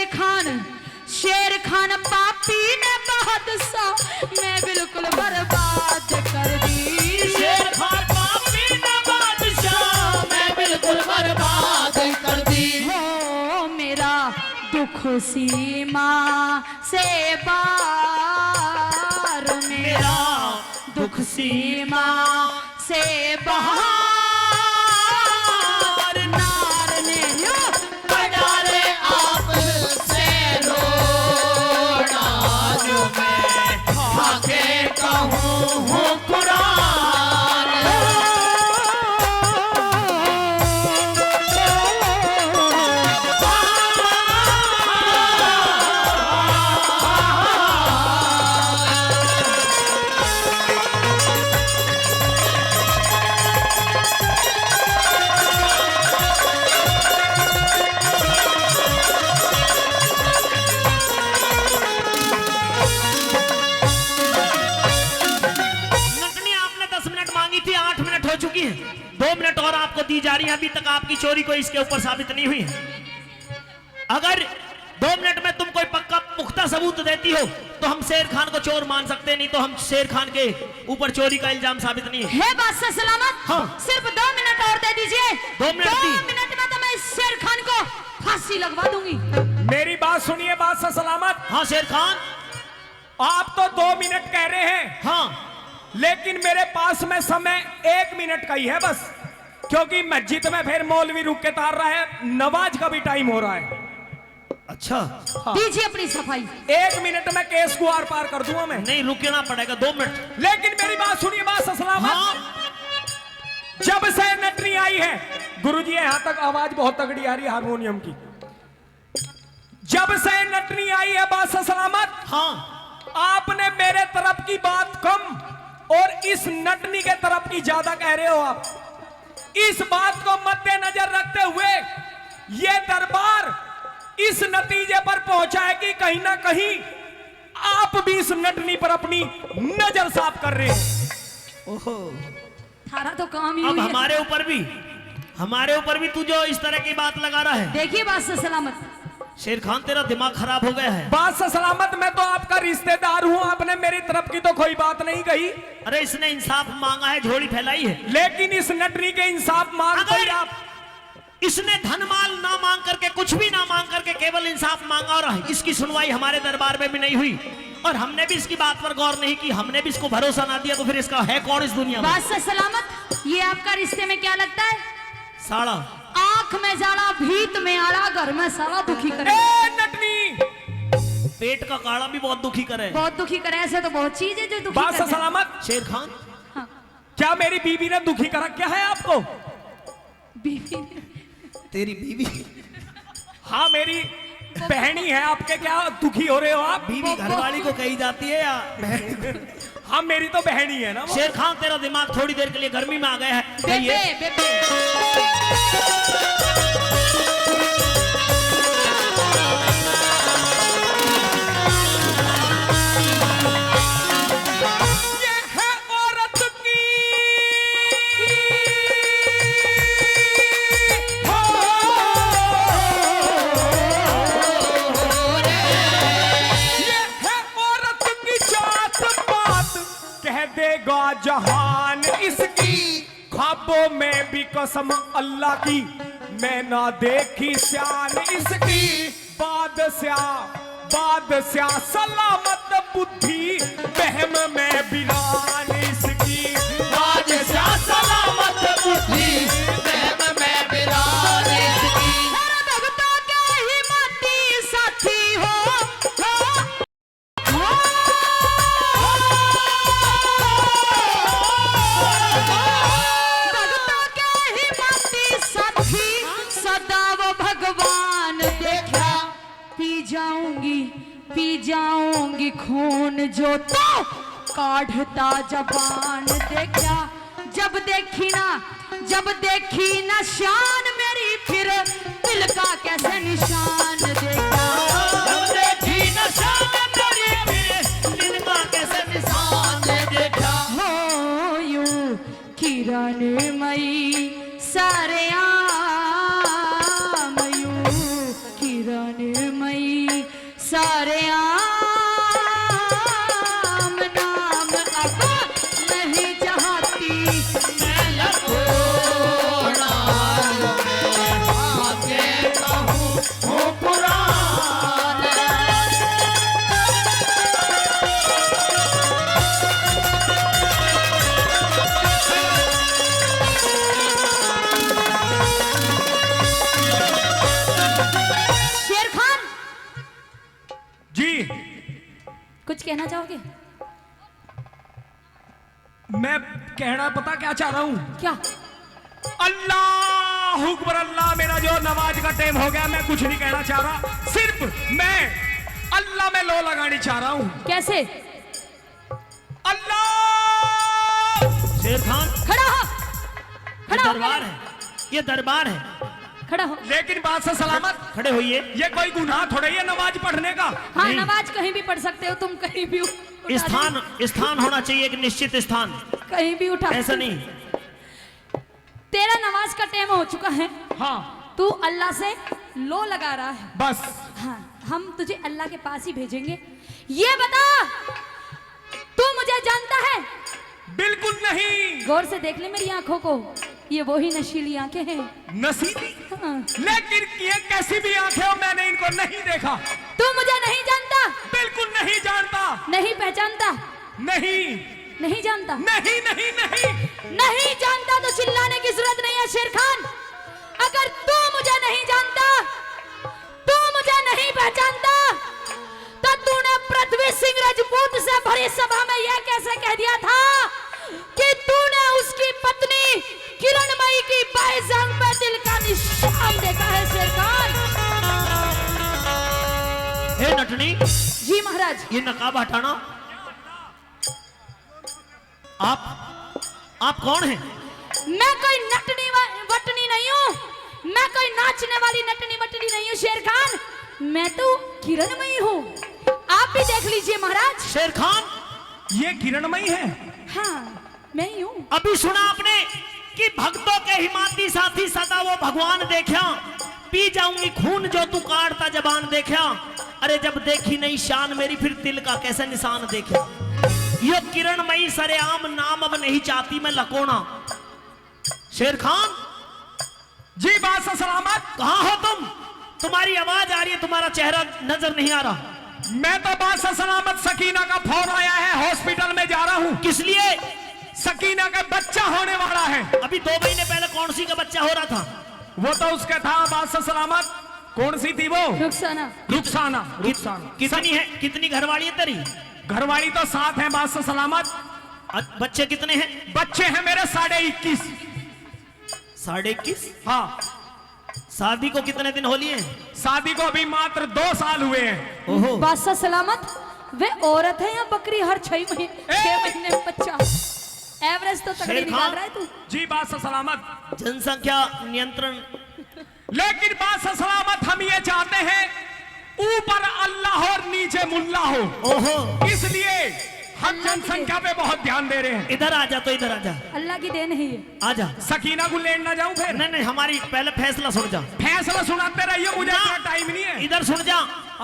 खान पापी ने बादशाह ने बिल्कुल बर्बाद कर दी। शेर खान पापी ने बादशाह में बिल्कुल बर्बाद कर दी। हो मेरा दुख सीमा से बार, मेरा दुख सीमा से बाहर। नार ने बजारे आप से रोना जो मैं खाके कहूँ हूँ कुरान। चुकी है, 2 मिनट और आपको दी जा रही है। अभी तक आपकी चोरी कोई इसके ऊपर साबित नहीं हुई है। अगर 2 मिनट में तुम कोई पक्का पुख्ता सबूत देती हो तो हम शेर खान को चोर मान सकते हैं, नहीं तो हम शेर खान के ऊपर चोरी का इल्जाम साबित नहीं है। बादशाह सलामत, हाँ। सिर्फ 2 मिनट और दे दीजिए। 2 मिनट में तो मैं शेर खान को फांसी लगवा दूंगी। मेरी बात सुनिए बादशाह सलामत। हाँ शेर खान, आप तो 2 मिनट कह रहे हैं, हाँ लेकिन मेरे पास में समय 1 मिनट का ही है बस, क्योंकि मस्जिद में फिर मौलवी रुक के तार रहा है, नमाज का भी टाइम हो रहा है। अच्छा दीजिए अपनी सफाई। 1 मिनट में केस को आर पार कर दूंगा मैं। नहीं, रुकना पड़ेगा 2 मिनट। लेकिन मेरी बात सुनिए, बात सलामत। हाँ जब से नटनी आई है, गुरुजी यहां तक आवाज बहुत तगड़ी आ रही है हारमोनियम की। जब से नटनी आई है बात सलामत, हाँ आपने मेरे तरफ की बात कम और इस नटनी के तरफ की ज्यादा कह रहे हो आप। इस बात को मद्देनजर रखते हुए ये दरबार इस नतीजे पर पहुंचा है कि कहीं ना कहीं आप भी इस नटनी पर अपनी नजर साफ कर रहे हैं। ओहो, थारा तो काम ही अब हुई है। हमारे ऊपर भी तू जो इस तरह की बात लगा रहा है। देखिए बात से सलामत। शेर खान तेरा दिमाग खराब हो गया है। बात से सलामत, मैं तो आपका रिश्तेदार हूं, आपने मेरी तरफ की तो कोई बात नहीं कही। अरे इसने इंसाफ मांगा है, झोली फैलाई है। लेकिन इस नटनी के इंसाफ मांग अगर आप, इसने धन माल ना मांग करके, कुछ भी ना मांग करके केवल इंसाफ मांगा और इसकी सुनवाई हमारे दरबार में भी नहीं हुई और हमने भी इसकी बात पर गौर नहीं की, हमने भी इसको भरोसा ना दिया, तो फिर इसका है कौन इस दुनिया में? बात से सलामत, ये आपका रिश्ते में क्या लगता है? साड़ा। आंख में जाड़ा, भीत में आड़ा, घर में सारा दुखी करे। ए नटनी, पेट का काड़ा भी बहुत दुखी करे। बहुत दुखी करे, ऐसे तो बहुत चीज है जो दुखी बात से करते हैं। सलामत। शेर खान, हाँ। क्या मेरी बीवी ने दुखी करा क्या है आपको? बीवी ने? तेरी बीवी? हाँ मेरी बहनी है आपके, क्या दुखी हो रहे हो आप? बीवी घरवाली को कही जाती है या? हाँ मेरी तो बहनी है ना वो। शेर खान तेरा दिमाग थोड़ी देर के लिए गर्मी में आ गया है। बेबे, बेबे। ये है औरत की हो, ये है औरत की जात पात, कह देगा जहान इसकी। ख्वाबों में भी कसम अल्लाह की, मैं ना देखी शान इसकी। बादशाह सलामत बुद्धि, बहम में बिरान इसकी। बादशाह सलामत बुद्धि, बहम में बिरान इसकी। भगतों के ही माटी साथी हो, भगतों के ही माटी साथी, सदा वो भगवान देखा। पी जाऊंगी खून जो तो काढ़ता जबान देखा। जब देखी ना शान मेरी, फिर दिल का कैसे निशान देखा। जब देखी न शान मेरी, फिर दिल का कैसे निशान देखा। हो यूं किरणमयी सारे आम, यूं किरणमयी सारे आम, नाम अब नहीं चाहती मैं लखों नाम में आगे कहूँ हूँ पुराना। शेर खान, जी कुछ कहना चाहोगे? मैं कहना पता क्या चाह रहा हूं? क्या? अल्लाह हुक्बर अल्लाह, मेरा जो नमाज का टाइम हो गया, मैं कुछ नहीं कहना चाह रहा, सिर्फ मैं अल्लाह में लो लगानी चाह रहा हूं। कैसे? अल्लाह। शेर खान, खड़ा हो, ये खड़ा हो, दरबार है, ये दरबार है। खड़ा हो। लेकिन बात से सलामत, खड़े होइए। ये कोई गुनाह थोड़ा ही है नमाज पढ़ने का। हाँ, नहीं। नमाज कहीं भी पढ़ सकते हो तुम, कहीं भी उठा स्थान होना चाहिए, एक निश्चित स्थान, कहीं भी उठा। ऐसा नहीं। तेरा नमाज का टाइम हो चुका है, हाँ तू अल्लाह से लो लगा रहा है। बस। हाँ, हम तुझे अल्लाह के पास ही भेजेंगे। ये बता, तू मुझे जानता है? बिल्कुल नहीं। गौर से देख ले मेरी आंखों को, ये वही नशीली आंखें हैं। नसीबी। हाँ। लेकिन ये कैसी भी आंखें हो, मैंने इनको नहीं देखा। तू मुझे नहीं जानता? बिल्कुल नहीं। नहीं जानता, नहीं पहचानता, नहीं नहीं जानता, नहीं नहीं नहीं नहीं जानता तो चिल्लाने की जरूरत नहीं है शेर खान। अगर तू मुझे नहीं जानता, तू मुझे नहीं पहचानता, तो तूने पृथ्वी सिंह राजपूत से भरी सभा में यह कैसे कह दिया था कि तूने उसकी पत्नी किरणमयी की बाएं जांघ पे दिल का निशान देखा है शेर खान? हे नटनी, जी महाराज। ये नकाब हटाना। आप कौन हैं? मैं कोई नटनी वटनी नहीं हूँ, मैं कोई नाचने वाली नटनी वटनी नहीं हूँ शेर खान, मैं तो किरणमयी हूँ। आप भी देख लीजिए महाराज। शेर खान, ये किरणमयी है? हाँ मैं ही हूँ। अभी सुना आपने कि भक्तों के हिमाती साथी सदा वो भगवान देखा, पी जाऊंगी खून जो तू काटता जबान देखा। अरे जब देखी नहीं शान मेरी, फिर दिल का कैसे निशान देखा। यो किरणमयी सरेआम नाम अब नहीं चाहती मैं लकोना। शेर खान जी बादशाह सलामत। कहाँ हो तुम? तुम्हारी आवाज आ रही है, तुम्हारा चेहरा नजर नहीं आ रहा। मैं तो बादशाह सलामत सकीना का फोन आया है, हॉस्पिटल में जा रहा हूँ। किस लिए? सकीना का बच्चा होने वाला है। अभी 2 महीने पहले कौन सी का बच्चा हो रहा था? वो तो उसका था बादशाह सलामत। कौन सी थी वो? रुखसाना। रुखसाना। रुखसाना कितनी है? कितनी घरवाली है तेरी? घरवाली तो 7 है बादशाह सलामत। बच्चे कितने हैं? बच्चे हैं मेरे 21.5। 21.5? हाँ। शादी को कितने दिन हो लिए? शादी को अभी मात्र 2 साल हुए हैं। ओहो। बादशाह सलामत, वे औरत है या बकरी? हर 6 महीने में बच्चा। एवरेज तो तगड़ी निकाल रहा है तू। जी बादशाह सलामत। जनसंख्या नियंत्रण। लेकिन बादशाह सलामत हम ये चाहते हैं ऊपर अल्लाह और नीचे मुल्ला हो। ओहो। इसलिए हम जनसंख्या पे बहुत ध्यान दे रहे हैं। इधर आ जा, तो इधर आ जा। अल्लाह की देन है ये। आ जा। सकीना को लेने ना जाऊं फिर? नहीं नहीं, हमारी पहले फैसला सुन जा। फैसला सुनाते रहिए, मुझे ना, इतना टाइम नहीं है। इधर सुन जा।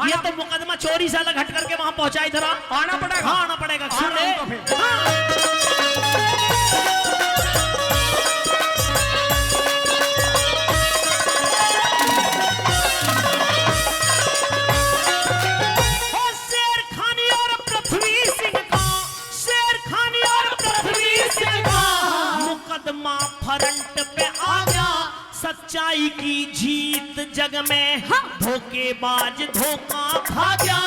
ये तो मुकदमा चोरी से अलग हट करके वहां पहुंचा। इधर आना पड़ेगा। हाँ आना पड़ेगा। सुन ले। तो फिर। फ्रंट पे आ गया, सच्चाई की जीत जग में। धोखेबाज धोखा खा गया।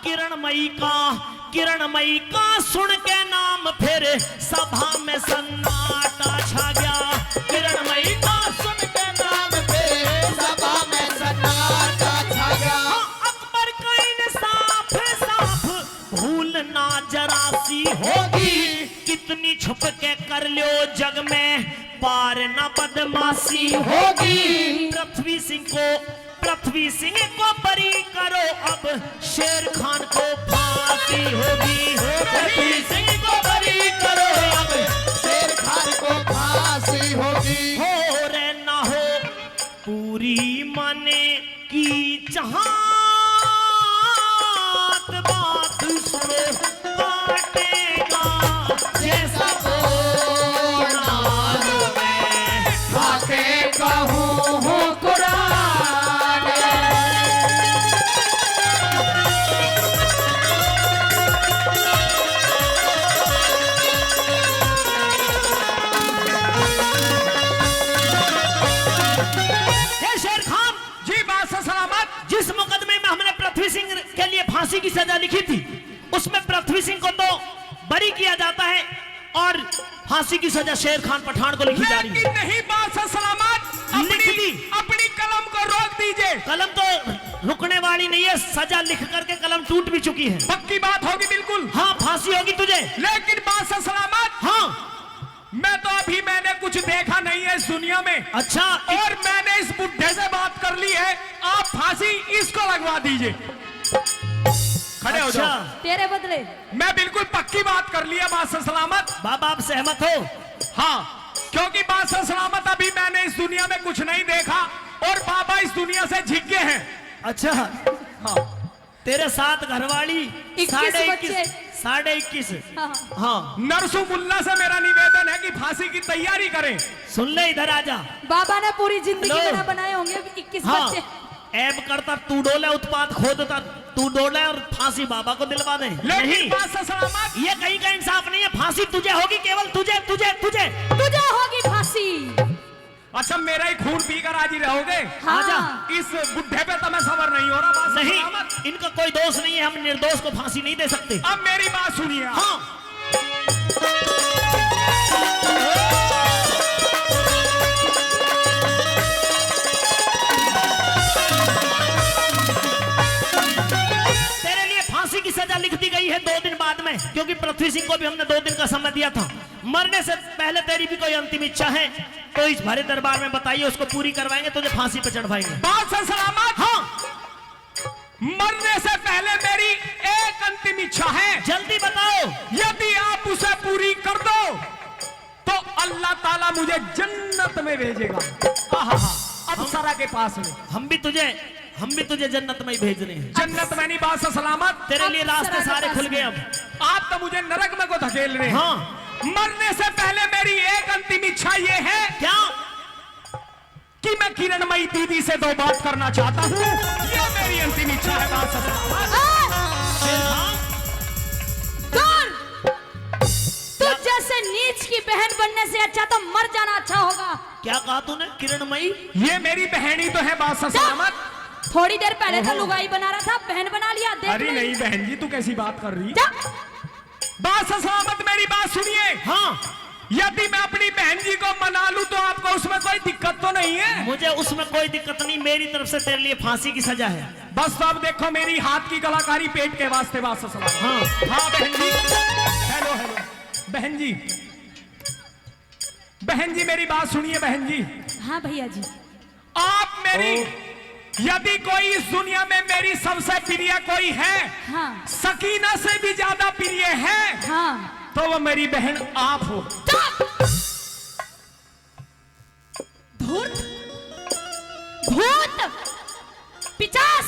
किरणमयी का सुन के नाम फिर सभा में सन्नाटा छा गया। किरणमयी का सुन के नाम फिर सभा में सन्नाटा छा गया। अकबर का इंसाफ साफ भूलना जरा सी होगी। कितनी छुप के कर लो जग में, पार न बदमाशी होगी। पृथ्वी सिंह को बरी करो, अब शेर खान को फांसी होगी। पृथ्वी सिंह को बरी करो, अब शेर खान को फांसी होगी। हो रे ना हो पूरी माने की चाहत, बात सुनो काटेगा जैसा फांसी की सजा लिखी थी, उसमें पृथ्वी सिंह को तो बरी किया जाता है और फांसी की सजा शेर खान पठान को लिखी जा रही है। नहीं बादशाह सलामत, अपनी कलम को रोक दीजिए। कलम तो रुकने वाली नहीं है, सजा लिख करके कलम टूट भी चुकी है। पक्की बात होगी? बिल्कुल। हाँ फांसी होगी तुझे। लेकिन बादशाह सलामत, हाँ मैं तो अभी मैंने कुछ देखा नहीं है इस दुनिया में। अच्छा। और मैंने इस बुढ़े से बात कर ली है, आप फांसी इसको लगवा दीजिए। खड़े हो जाओ। तेरे बदले। मैं बिल्कुल पक्की बात कर लिया बादशाह सलामत। बाबा आप सहमत हो? हाँ, क्योंकि बादशाह सलामत अभी मैंने इस दुनिया में कुछ नहीं देखा और बाबा इस दुनिया से झिक गए हैं। अच्छा। हाँ। तेरे 7 घरवाली, 21 21.5। हाँ। नरसू मुल्ला से मेरा निवेदन है कि फांसी की तैयारी करें। सुन ले, इधर आजा। बाबा ने पूरी जिंदगी में बनाए होंगे 21 हाँ। बच्चे। ऐब करता तू डोले उत्पात खोदता तू डोले और फांसी बाबा को दिलवा दे। लेकिन नहीं, बादशाह सलामत, ये कहीं का इंसाफ नहीं है। फांसी तुझे होगी, केवल तुझे तुझे तुझे तुझे होगी फांसी। अच्छा मेरा ही खून पीकर आज ही रहोगे? हाँ। आजा। इस बुढ़े पे तो मैं सबर नहीं हो रहा बादशाह नहीं, सलामत। इनका कोई दोष नहीं है, हम निर्दोष को फांसी नहीं दे सकते। अब मेरी बात सुनिए। हाँ, तेरे लिए फांसी की सजा लिख दी गई है 2 दिन बाद में, क्योंकि पृथ्वी सिंह को भी हमने 2 दिन का समय दिया था। मरने से पहले तेरी भी कोई अंतिम इच्छा है तो इस भरे दरबार में बताइए, उसको पूरी करवाएंगे, तुझे फांसी पे चढ़वाएंगे। बादशाह सलामत, हाँ, मरने से पहले मेरी एक अंतिम इच्छा है, जल्दी बताओ। यदि आप उसे पूरी कर दो तो अल्लाह ताला मुझे जन्नत में भेजेगा। आहा, अप्सरा के पास में। हम भी तुझे जन्नत में ही भेज रहे हैं। जन्नत में नहीं बादशाह सलामत, तेरे लिए रास्ते सारे खुल गए अब। आप तो मुझे नरक में को धकेल रहे हैं। हाँ, मरने से पहले मेरी एक अंतिम इच्छा ये है क्या? कि मैं किरणमयी दीदी से 2 बात करना चाहता हूँ। ये मेरी अंतिम इच्छा है बादशाह सलामत। दूर! तू जैसे नीच की बहन बनने से अच्छा तो मर जाना अच्छा होगा। क्या कहा तूने? किरणमयी? ये मेरी बहन ही तो है बादशाह सलामत। थोड़ी देर पहले तो लुगाई बना रहा था, बहन बना लिया। देख अरे ले। नहीं बहन जी, तू कैसी बात कर रही? जा। बादशाह सलामत मेरी बात सुनिए। हाँ, यदि मैं अपनी बहन जी को मना लूं तो आपको उसमें कोई दिक्कत तो नहीं है? मुझे उसमें कोई दिक्कत नहीं, मेरी तरफ से तेरे लिए फांसी की सजा है। बस अब देखो मेरी हाथ की कलाकारी पेट के वास्ते बादशाह सलामत। हाँ, हाँ बहन जी, हेलो हेलो बहन जी, बहन जी मेरी बात सुनिए बहन जी। हाँ भैया जी। आप मेरी, यदि कोई इस दुनिया में मेरी सबसे प्रिय कोई है, हाँ सकीना से भी ज्यादा प्रिय है, हाँ। तो वो मेरी बहन आप हो। धूर्त, भूत, पिचास,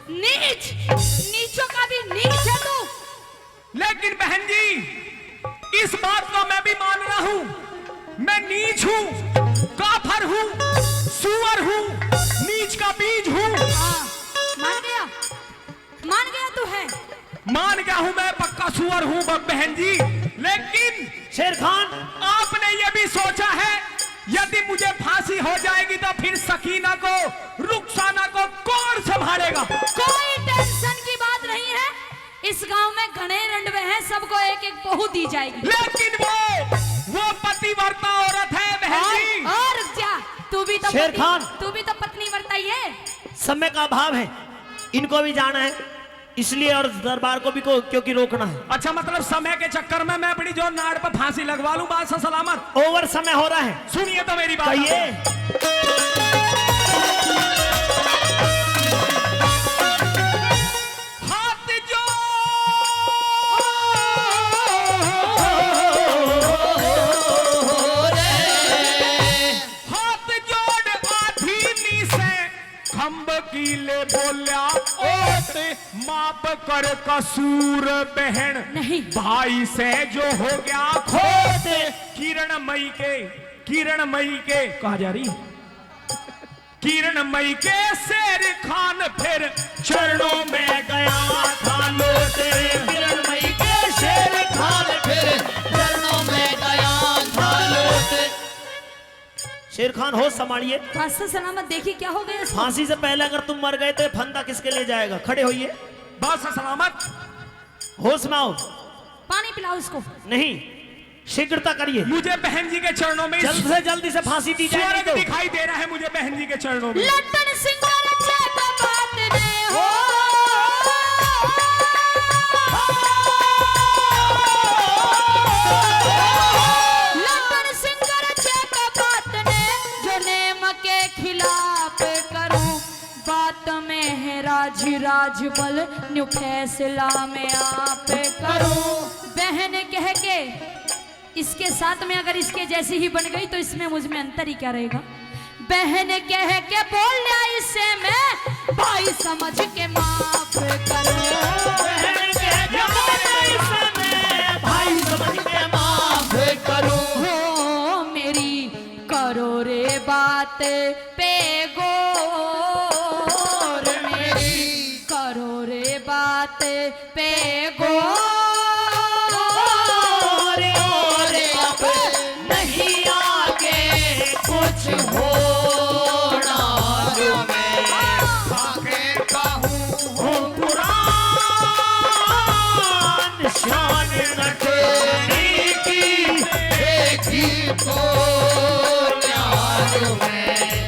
नीच, नीचों का भी नीच है तू। लेकिन बहन जी इस बात को मैं भी मान रहा हूं, मैं नीच हूं, काफर हूं, सुअर हूं, नीच का बीज हूं। हाँ, मान गया तू है। मान गया हूं, मैं पक्का सुअर हूं बहन जी। लेकिन शेर खान, आपने ये भी सोचा है यदि मुझे फांसी हो जाएगी तो फिर सकीना को, रुखसाना को कौन संभालेगा? कोई टेंशन की बात नहीं है, इस गांव में घने रंडवे हैं, सबको एक एक बहू दी जाएगी। लेकिन वो पतिव्रता औरत है बहन जी। और क्या, तू भी तो शेर खान, तू भी तो पत्नी वर्ता ही है। समय का अभाव है, इनको भी जाना है इसलिए, और दरबार को भी क्योंकि रोकना है। अच्छा मतलब समय के चक्कर में मैं अपनी जो नाड़ पर फांसी लगवा लूं बादशाह सलामत? ओवर समय हो रहा है। सुनिए तो मेरी बात। कहिए। कीले बोल्या ओट माप कर कसूर बहन, नहीं भाई से जो हो गया खोट। किरणमयी के कहा जा रही, किरणमयी के शेर खान फिर चरणों में गया था लौट। किरणमयी के शेर खान फिर चरणों में गया था लौट। शेर खान होश संभालिए। बादशाह सलामत, देखिए क्या हो गया इसको। फांसी से पहले अगर तुम मर गए तो ये फंदा किसके ले जाएगा? खड़े होइए। बादशाह सलामत, होश में आओ। पानी पिलाओ उसको। नहीं, शीघ्रता करिए, मुझे बहन जी के चरणों में जल्दी से फांसी दी जाए। स्वर्ग दिखाई दे रहा है मुझे बहन जी के चरणों में। लट्टन सिंगार चेक बात ने हो, लट्टन सिंगार चेक बात ने, जो नेम के खिलाफ करूं बात में है राज बल, न्यू फैसला में आप करूं। बहन कह के इसके साथ में अगर इसके जैसी ही बन गई तो इसमें मुझ में अंतर ही क्या रहेगा। बहन कह के बोल लिया इससे मैं भाई समझ के माफ करूं। बहन कह के बोल लिया इससे मैं भाई समझ के माफ करूं। हो मेरी करो रे बात पे गौर, मेरी करो रे बात पे और अब नहीं आगे कुछ होना जो मैं आगे कहूँ हूँ पुरान शान रखने की एक ही तो न्याय में